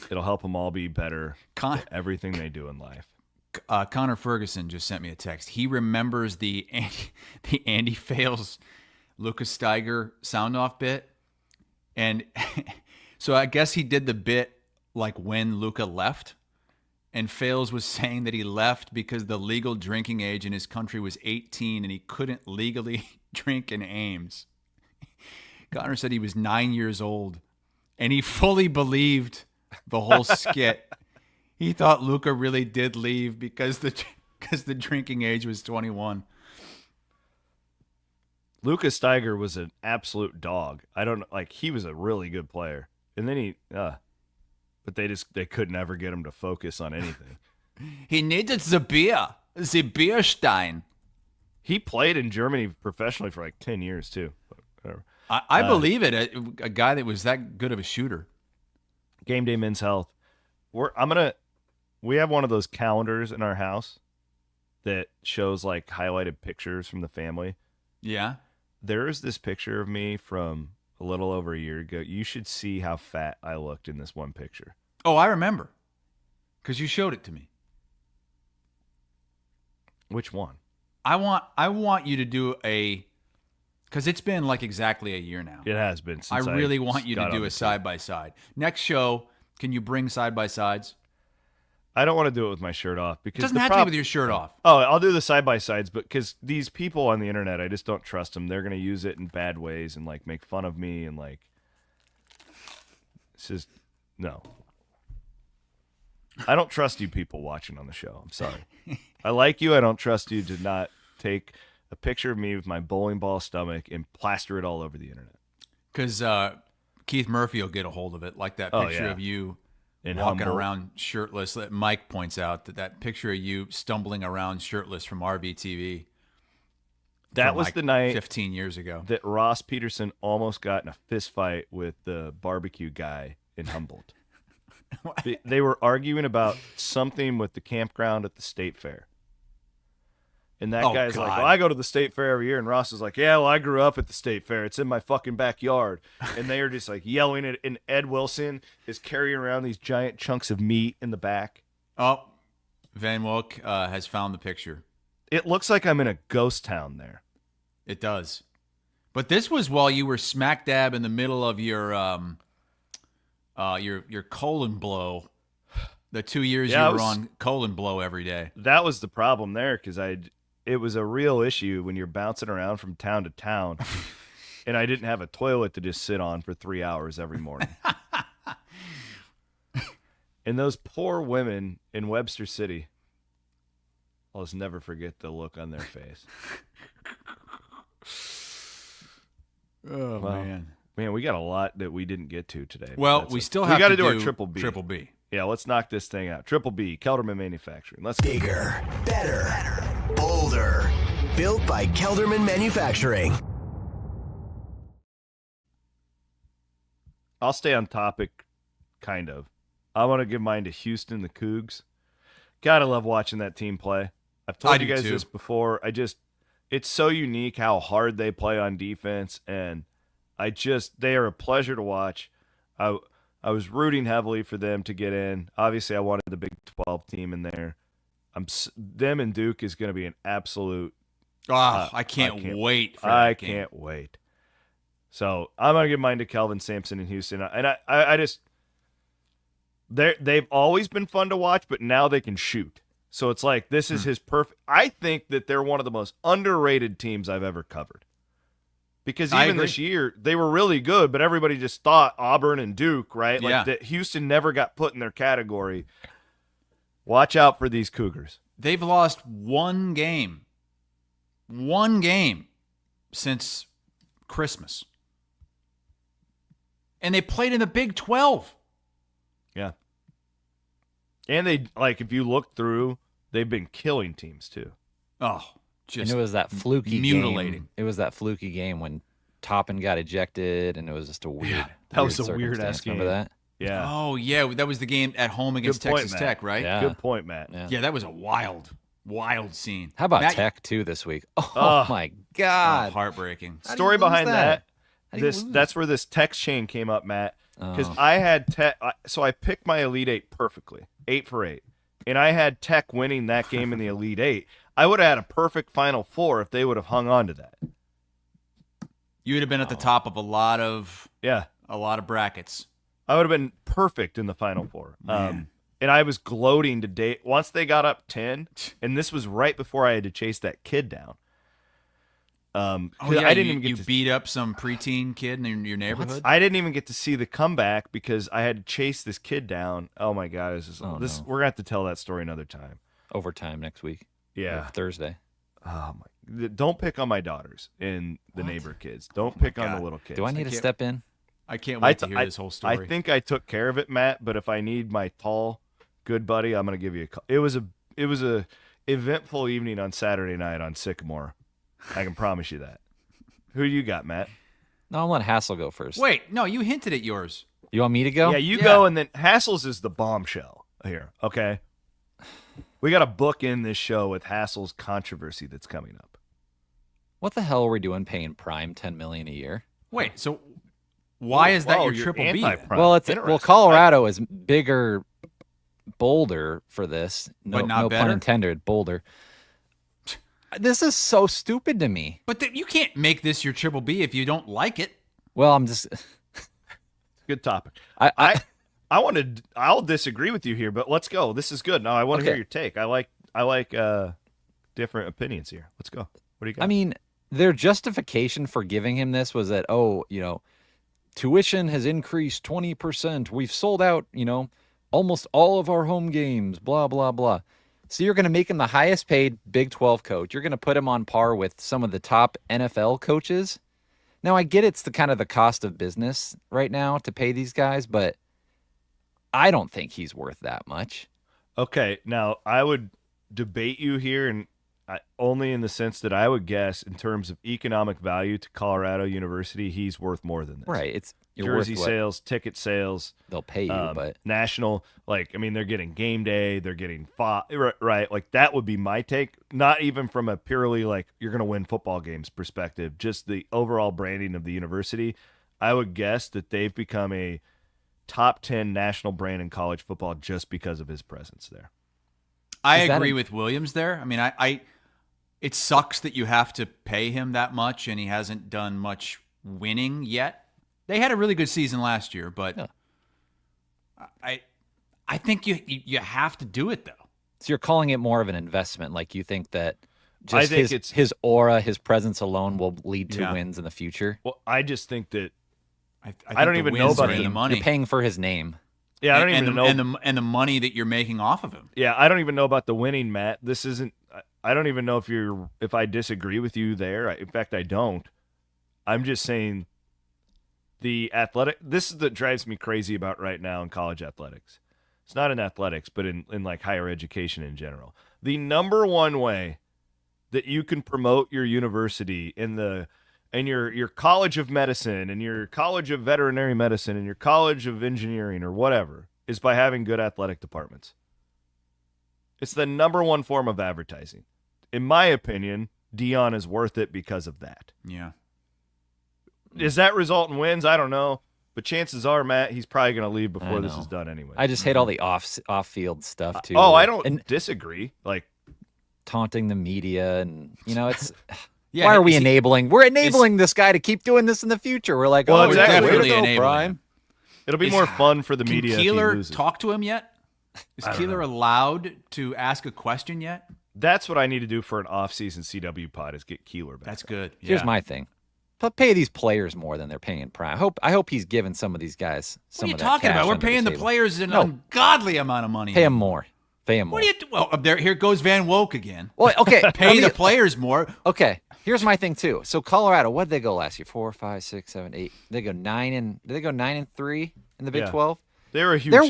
It'll help them all be better at everything they do in life. Connor Ferguson just sent me a text. He remembers the Andy Fales Lucas Steiger sound off bit, and so I guess he did the bit like when Luka left, and Fales was saying that he left because the legal drinking age in his country was 18 and he couldn't legally drink in Ames. Connor said he was 9 years old and he fully believed the whole skit. He thought Luka really did leave because the drinking age was 21. Luka Steiger was an absolute dog. I don't like he was a really good player. And then but they could never get him to focus on anything. He needed the Bierstein. He played in Germany professionally for like 10 years too. I believe it. A guy that was that good of a shooter. Game Day Men's Health. We have one of those calendars in our house that shows like highlighted pictures from the family. Yeah. There is this picture of me from a little over a year ago. You should see how fat I looked in this one picture. Oh, I remember. Because you showed it to me. Which one? I want you to do because it's been like exactly a year now. It has been since I really want you to do a side-by-side. Next show, can you bring side-by-sides? I don't want to do it with my shirt off. Because it doesn't have to be with your shirt off. Oh, I'll do the side-by-sides, but because these people on the internet, I just don't trust them. They're going to use it in bad ways and like make fun of me and like it's just no. I don't trust you people watching on the show. I'm sorry. I like you. I don't trust you to not take a picture of me with my bowling ball stomach and plaster it all over the internet. Because Keith Murphy will get a hold of it, like that picture of you in walking Humboldt. around shirtless. Mike points out that picture of you stumbling around shirtless from RVTV. That was like the night 15 years ago that Ross Peterson almost got in a fist fight with the barbecue guy in Humboldt. They were arguing about something with the campground at the state fair. And that guy's like, well, I go to the state fair every year. And Ross is like, yeah, well, I grew up at the state fair. It's in my fucking backyard. And they are just like yelling at it. And Ed Wilson is carrying around these giant chunks of meat in the back. Oh, Van Wilk has found the picture. It looks like I'm in a ghost town there. It does. But this was while you were smack dab in the middle of your colon blow. The 2 years you were on colon blow every day. That was the problem there because it was a real issue when you're bouncing around from town to town, and I didn't have a toilet to just sit on for 3 hours every morning. And those poor women in Webster City, I'll just never forget the look on their face. Oh, well, man, we got a lot that we didn't get to today. Well, we still have to do our Triple B. Triple B. Yeah, let's knock this thing out. Triple B, Kelderman Manufacturing. Let's go. Bigger, better, bolder. Built by Kelderman Manufacturing. I'll stay on topic, kind of. I want to give mine to Houston, the Cougs. God, I love watching that team play. I've told you guys this before. It's so unique how hard they play on defense, and they are a pleasure to watch. I was rooting heavily for them to get in. Obviously, I wanted the Big 12 team in there. Them and Duke is going to be an absolute. I can't wait for that I game. can't wait. So I'm going to give mine to Kelvin Sampson in Houston. And I just they've always been fun to watch, but now they can shoot. So it's like this is his perfect. I think that they're one of the most underrated teams I've ever covered. Because even this year, they were really good, but everybody just thought Auburn and Duke, right? Like that Houston never got put in their category. Watch out for these Cougars. They've lost one game since Christmas. And they played in the Big 12. Yeah. And they, like, if you look through, they've been killing teams too. Oh, just and it was that fluky mutilating. game. It was that fluky game when Toppin got ejected, and it was just a weird. That was a weird ass game. Remember that? Yeah. Oh yeah, that was the game at home against Texas Tech, right? Yeah. Good point, Matt. Yeah, that was a wild scene. How about Matt, Tech too this week? Oh my God, heartbreaking. Story behind that. That's where this text chain came up, Matt. Because I had Tech, so I picked my Elite Eight perfectly, 8 for 8, and I had Tech winning that game in the Elite Eight. I would have had a perfect Final Four if they would have hung on to that. You would have been at the top of a lot of brackets. I would have been perfect in the Final Four. And I was gloating to date once they got up 10, and this was right before I had to chase that kid down. I didn't even get to beat up some preteen kid in your neighborhood. I didn't even get to see the comeback because I had to chase this kid down. Oh my God! We're gonna have to tell that story another time. Overtime next week. Yeah, Thursday. Oh my! Don't pick on my daughters and the neighbor kids. Don't pick on the little kids. Do I need to step in? I can't wait to hear this whole story. I think I took care of it, Matt. But if I need my tall, good buddy, I'm gonna give you a call. It was a eventful evening on Saturday night on Sycamore. I can promise you that. Who you got, Matt? No, I'm letting Hassel go first. Wait, no, you hinted at yours. You want me to go? Yeah, you go, and then Hassel's is the bombshell here, okay? We got to book in this show with Hassel's controversy that's coming up. What the hell are we doing paying Prime $10 million a year? Wait, so why is that your triple B? Well, Colorado is bigger, bolder for this. But not better? Pun intended, bolder. This is so stupid to me. But you can't make this your triple B if you don't like it. Well, I'm just good topic. I'll disagree with you here, but let's go. This is good. No, I want to hear your take. I like different opinions here. Let's go. What do you got? I mean, their justification for giving him this was that, tuition has increased 20%. We've sold out, almost all of our home games, blah, blah, blah. So you're going to make him the highest paid Big 12 coach. You're going to put him on par with some of the top NFL coaches. Now, I get it's the kind of the cost of business right now to pay these guys, but I don't think he's worth that much. Okay, now I would debate you here, and only in the sense that I would guess in terms of economic value to Colorado University, he's worth more than this. Right. It's jersey sales, ticket sales. They'll pay you, but national, they're getting game day, they're getting right. Like that would be my take. Not even from a purely you're going to win football games perspective, just the overall branding of the university. I would guess that they've become a top 10 national brand in college football just because of his presence there. I agree with Williams there. I mean, it sucks that you have to pay him that much, and he hasn't done much winning yet. They had a really good season last year, but I think you have to do it, though. So you're calling it more of an investment. Like you think that just his aura, his presence alone will lead to wins in the future? Well, I just think that I don't even know about the money. You're paying for his name. Yeah, I don't even know. And the money that you're making off of him. Yeah, I don't even know about the winning, Matt. This isn't – I don't even know if I disagree with you there. In fact, I don't. I'm just saying the athletic – this is what drives me crazy about right now in college athletics. It's not in athletics, but in higher education in general. The number one way that you can promote your university and your college of medicine and your college of veterinary medicine and your college of engineering or whatever is by having good athletic departments. It's the number one form of advertising. In my opinion, Dion is worth it because of that. Yeah. Does that result in wins? I don't know. But chances are, Matt, he's probably going to leave before this is done anyway. I just hate all the off-field stuff, too. I don't disagree. Taunting the media and, it's... Yeah, why are we enabling? We're enabling this guy to keep doing this in the future. We're like, exactly. Way to go, Prime. It'll be more fun for the media. Can Keeler talk to him yet? Is Keeler allowed to ask a question yet? That's what I need to do for an off-season CW pod is get Keeler back. That's good. Yeah. Here's my thing. Pay these players more than they're paying Prime. I hope he's giving some of these guys some of that cash. What are you talking about? We're paying the players an ungodly amount of money. Pay them more. What do you do? Well, here goes Van Woke again. Well, okay. Pay the players more. Okay. Here's my thing too. So Colorado, what did they go last year? 4, 5, 6, 7, 8. They go 9-3 in the Big 12. They were a huge. Their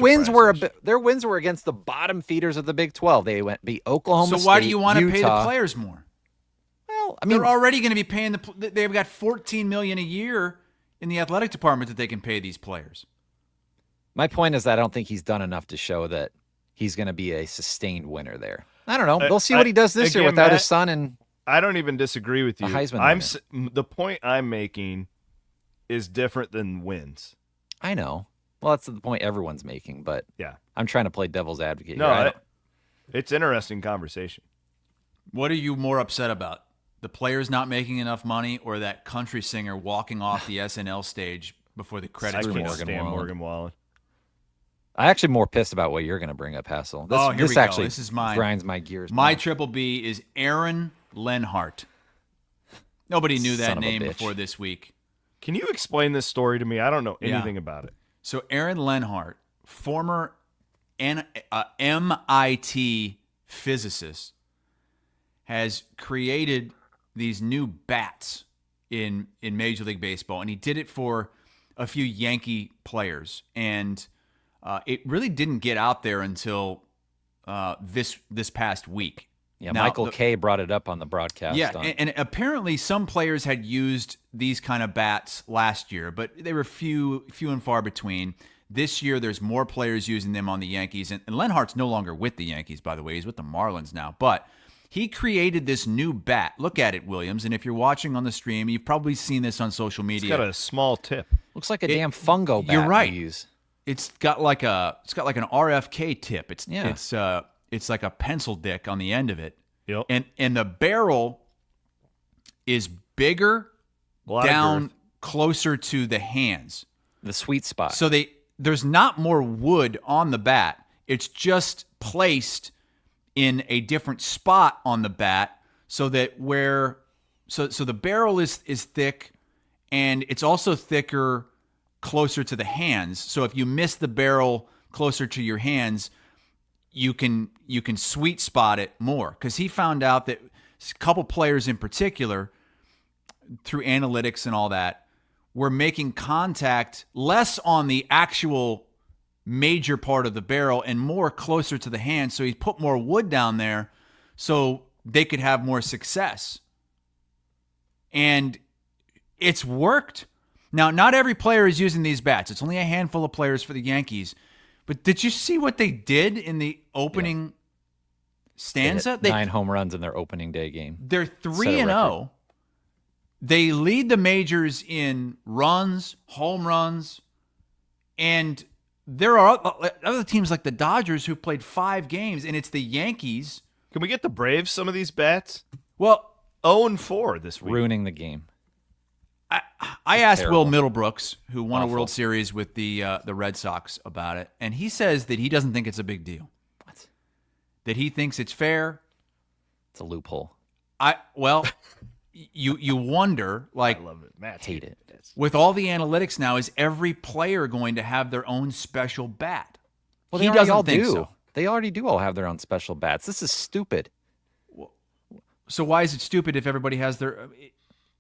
wins were against the bottom feeders of the Big 12. They beat Oklahoma State. So why do you want to pay the Utah. players more? Well, I mean, they're already going to be paying they've got $14 million a year in the athletic department that they can pay these players. My point is that I don't think he's done enough to show that he's going to be a sustained winner there. I don't know. We'll see what he does this year without his son and. I don't even disagree with you. The point I'm making is different than wins. I know. Well, that's the point everyone's making, but yeah, I'm trying to play devil's advocate. No, it's interesting conversation. What are you more upset about? The players not making enough money or that country singer walking off the SNL stage before the credits? I can't stand Morgan Wallen. I'm actually more pissed about what you're going to bring up, Hassel. Here This we go. actually This is mine. grinds my gears. My more. triple B is Aaron Lenhart. Nobody knew that Son of a name bitch. before this week. Can you explain this story to me? I don't know anything about it. So Aaron Lenhart, former MIT physicist, has created these new bats in Major League Baseball, and he did it for a few Yankee players, and it really didn't get out there until this past week. Yeah, Now, Michael Kay brought it up on the broadcast. Yeah, and apparently some players had used these kind of bats last year, but they were few and far between. This year, there's more players using them on the Yankees, and Lenhart's no longer with the Yankees, by the way. He's with the Marlins now, but he created this new bat. Look at it, Williams, and if you're watching on the stream, you've probably seen this on social media. It's got a small tip. Looks like a damn fungo bat. You're right. we use. It's got like an RFK tip. It's like a pencil dick on the end of it. Yep. And the barrel is bigger down closer to the hands. The sweet spot. So there's not more wood on the bat. It's just placed in a different spot on the bat so that so the barrel is thick, and it's also thicker closer to the hands. So if you miss the barrel closer to your hands, you can sweet spot it more, because he found out that a couple players in particular, through analytics and all that, were making contact less on the actual major part of the barrel and more closer to the hand. So he put more wood down there so they could have more success. And it's worked. Now, not every player is using these bats. It's only a handful of players for the Yankees. But did you see what they did in the opening stanza? They hit 9 home runs in their opening day game. They're 3-0. They lead the majors in runs, home runs, and there are other teams like the Dodgers who played 5 games, and it's the Yankees. Can we get the Braves some of these bats? Well, 0-4 this week. Ruining the game. I asked terrible. Will Middlebrooks, who won a World Series with the Red Sox, about it, and he says that he doesn't think it's a big deal. What? That he thinks it's fair. It's a loophole. You wonder, like, I love it. Matt Hate it. with all the analytics now, is every player going to have their own special bat? Well, he they already doesn't all think do. so. They already do all have their own special bats. This is stupid. So why is it stupid if everybody has their?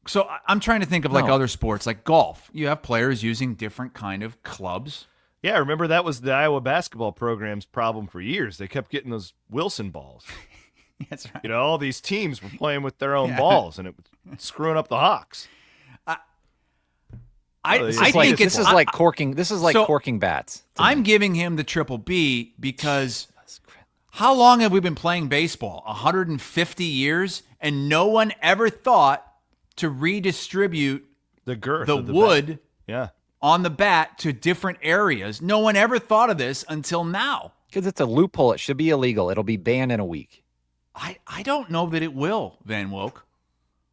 So I'm trying to think of like No. other sports, like golf. You have players using different kind of clubs. Yeah, remember that was the Iowa basketball program's problem for years. They kept getting those Wilson balls. That's right. You know, all these teams were playing with their own balls, and it was screwing up the Hawks. I think this is like corking. This is like So, corking bats. I'm giving him the triple B because how long have we been playing baseball? 150 years, and no one ever thought to redistribute The girth, the of the wood bat. Yeah. on the bat to different areas. No one ever thought of this until now. Because it's a loophole. It should be illegal. It'll be banned in a week. I don't know that it will, Van Woke.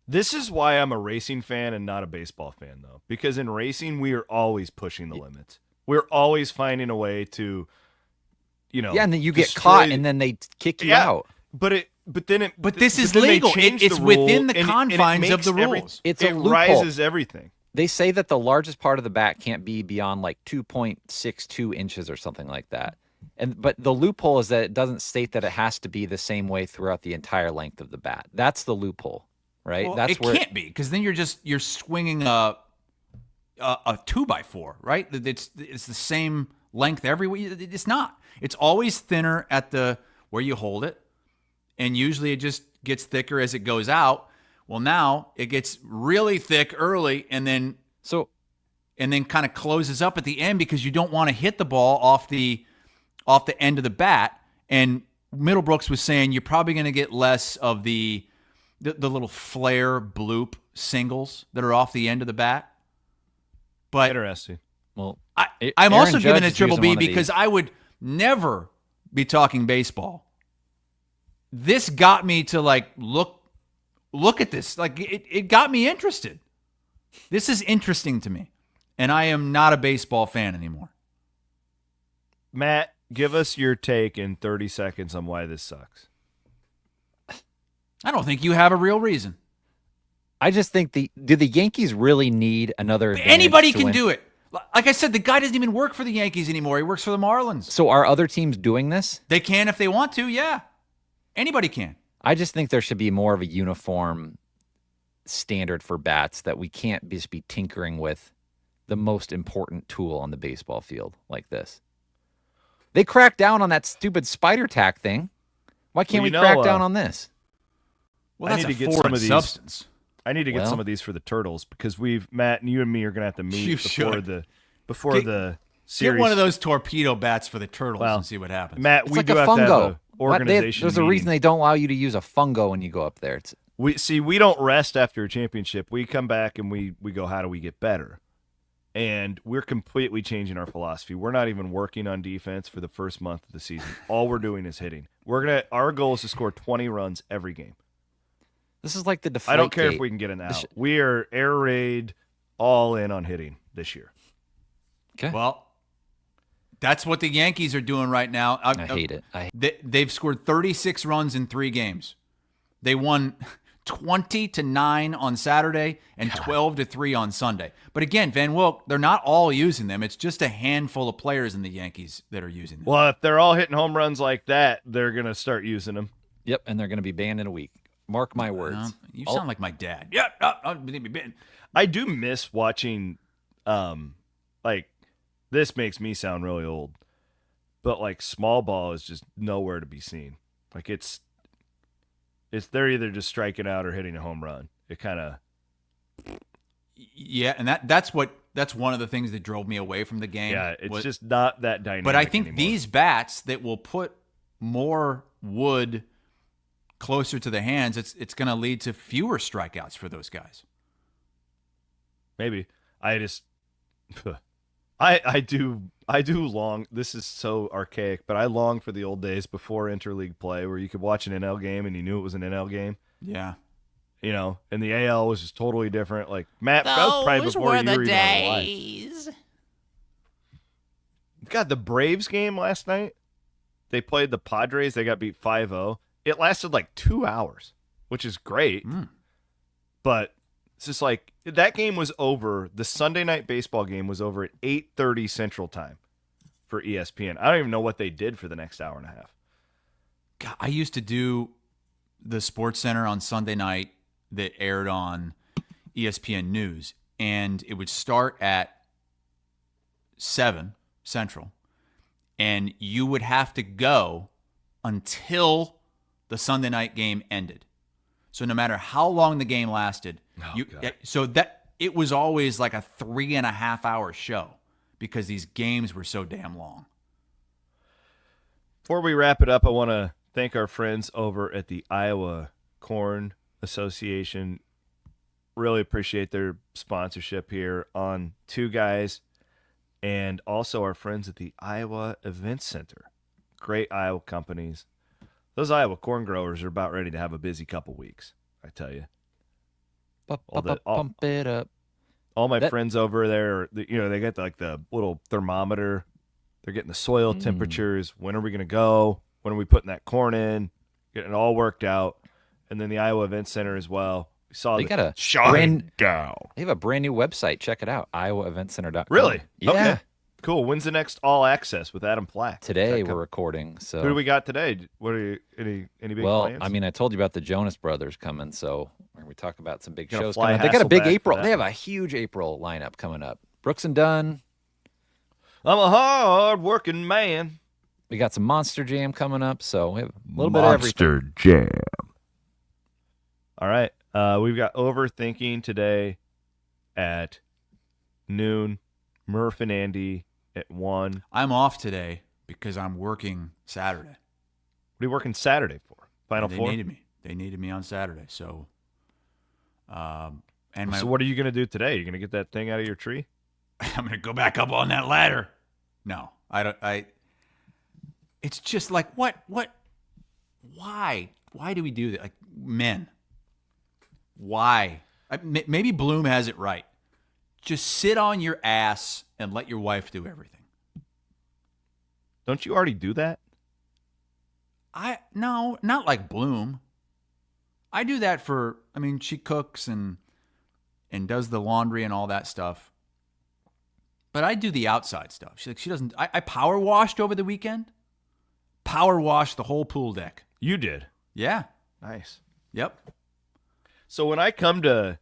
This is why I'm a racing fan and not a baseball fan, though. Because in racing, we are always pushing the limits. We're always finding a way to, you know. Yeah, and then you get destroy- caught, and then they kick you out. But this is then they legal. change It's the rule, within the and it confines of makes the rules. It's a it loophole. rises everything. They say that the largest part of the bat can't be beyond like 2.62 inches or something like that. But the loophole is that it doesn't state that it has to be the same way throughout the entire length of the bat. That's the loophole, right? Well, That's it where can't be, because then you're swinging a 2x4, right? It's the same length everywhere. It's not. It's always thinner at the where you hold it, and usually it just gets thicker as it goes out. Well, now it gets really thick early, and then kind of closes up at the end because you don't want to hit the ball off the end of the bat. And Middlebrooks was saying you're probably going to get less of the little flare bloop singles that are off the end of the bat. But Interesting. Well, I'm Aaron also giving Judge it a is triple using B one of because these. I would never be talking baseball. This got me to like look at this. Like it got me interested. This is interesting to me. And I am not a baseball fan anymore. Matt, give us your take in 30 seconds on why this sucks. I don't think you have a real reason. I just think do the Yankees really need another advantage Anybody to can win? do it. Like I said, the guy doesn't even work for the Yankees anymore. He works for the Marlins. So are other teams doing this? They can if they want to, yeah. Anybody can. I just think there should be more of a uniform standard for bats that we can't just be tinkering with the most important tool on the baseball field like this. They cracked down on that stupid spider tack thing. Why can't we crack down on this? Well, that's I need a to get foreign some of these. substance. I need to get some of these for the Turtles because Matt and you and me are gonna have to meet before the series. Get one of those torpedo bats for the Turtles and see what happens. Matt, It's we like do a have fungo. to have an organization. There's a reason they don't allow you to use a fungo when you go up there. We don't rest after a championship. We come back and we go, how do we get better? And we're completely changing our philosophy. We're not even working on defense for the first month of the season. All we're doing is hitting. Our goal is to score 20 runs every game. This is like the deflate I don't care gate. if we can get an out. We are air raid all in on hitting this year. Okay. Well, that's what the Yankees are doing right now. I hate it. They've scored 36 runs in 3 games. They won 20-9 on Saturday and 12-3 on Sunday. But again, Van Wilk, they're not all using them. It's just a handful of players in the Yankees that are using them. Well, if they're all hitting home runs like that, they're going to start using them. Yep, and they're going to be banned in a week. Mark my words. You sound like my dad. Yep. I do miss watching, like, this makes me sound really old, but like small ball is just nowhere to be seen. Like it's they're either just striking out or hitting a home run. It kind of. Yeah, and that's one of the things that drove me away from the game. Yeah, it's just not that dynamic. But I think anymore. these bats that will put more wood closer to the hands, it's going to lead to fewer strikeouts for those guys. Maybe. I just I do long. This is so archaic, but I long for the old days before interleague play where you could watch an NL game and you knew it was an NL game. Yeah. You know, and the AL was just totally different. Like Matt, that was probably before you were even alive. God, the Braves game last night, they played the Padres. They got beat 5-0. It lasted like 2 hours, which is great. But it's just like that game was over. The Sunday night baseball game was over at 8:30 Central Time for ESPN. I don't even know what they did for the next hour and a half. God, I used to do the Sports Center on Sunday night that aired on ESPN News, and it would start at 7 Central, and you would have to go until the Sunday night game ended. So no matter how long the game lasted, it was always like a 3.5 hour show because these games were so damn long. Before we wrap it up, I want to thank our friends over at the Iowa Corn Association. Really appreciate their sponsorship here on Two Guys, and also our friends at the Iowa Event Center. Great Iowa companies. Those Iowa corn growers are about ready to have a busy couple weeks, I tell you. Pump it up. All my friends over there, they got like the little thermometer. They're getting the soil temperatures. When are we going to go? When are we putting that corn in? Getting it all worked out. And then the Iowa Event Center as well. We saw They got a shine down. They have a brand new website. Check it out. IowaEventCenter.com. Really? Yeah. Okay. Cool. When's the next All Access with Adam Flack? Today we're recording. So who do we got today? What are you, any big plans? I mean, I told you about the Jonas Brothers coming, so we talk about some big shows fly coming up. They got a big Hasselback April. for They that have a huge April lineup coming up. Brooks and Dunn. I'm a hard-working man. We got some Monster Jam coming up, so we have a little bit of everything. Monster Jam. All right. We've got Overthinking today at noon. Murph and Andy at 1. I'm off today because I'm working Saturday. What are you working Saturday for? Final Four? They needed me on Saturday. So, so what are you going to do today? You're going to get that thing out of your tree? I'm going to go back up on that ladder. No, I don't. It's just like, why do we do that? Like, men, why? Maybe Bloom has it right. Just sit on your ass and let your wife do everything. Don't you already do that? No, not like Bloom. I do that she cooks and does the laundry and all that stuff. But I do the outside stuff. She doesn't. I power washed over the weekend. Power washed the whole pool deck. You did? Yeah. Nice. Yep. So when I come to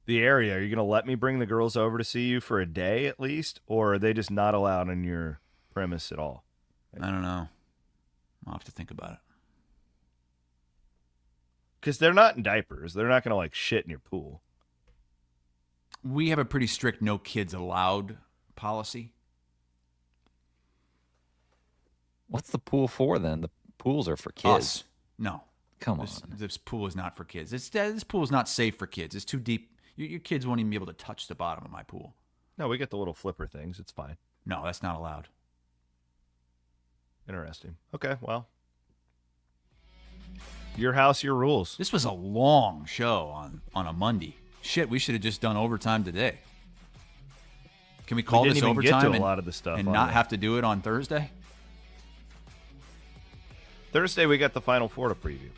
the area, are you going to let me bring the girls over to see you for a day at least? Or are they just not allowed on your premise at all? I don't know. I'll have to think about it. Because they're not in diapers. They're not going to like shit in your pool. We have a pretty strict no kids allowed policy. What's the pool for then? The pools are for kids. Us. No. Come on. This pool is not for kids. This pool is not safe for kids. It's too deep. Your kids won't even be able to touch the bottom of my pool. No, we get the little flipper things. It's fine. No, that's not allowed. Interesting. Okay, well. Your house, your rules. This was a long show on a Monday. Shit, we should have just done overtime today. Can we call this overtime get to a lot of the stuff and not have to do it on Thursday? Thursday, we got the Final Four to preview.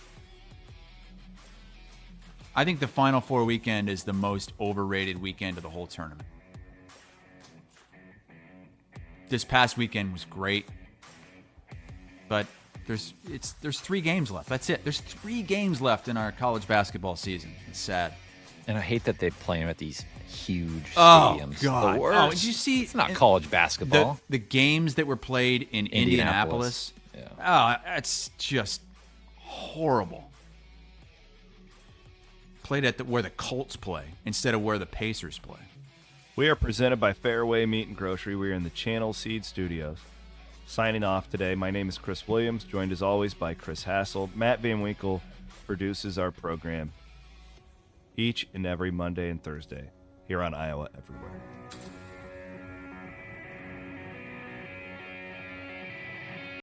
I think the Final Four weekend is the most overrated weekend of the whole tournament. This past weekend was great, but there's 3 games left. That's it. There's 3 games left in our college basketball season. It's sad. And I hate that they play them at these huge Oh, stadiums. God. The worst. Oh, did you see? It's not college basketball. The games that were played in Indianapolis. Yeah. Oh, it's just horrible. Played at where the Colts play instead of where the Pacers play. We are presented by Fareway Meat and Grocery. We are in the Channel Seed Studios. Signing off today, my name is Chris Williams, joined as always by Chris Hassel. Matt Van Winkle produces our program each and every Monday and Thursday here on Iowa Everywhere.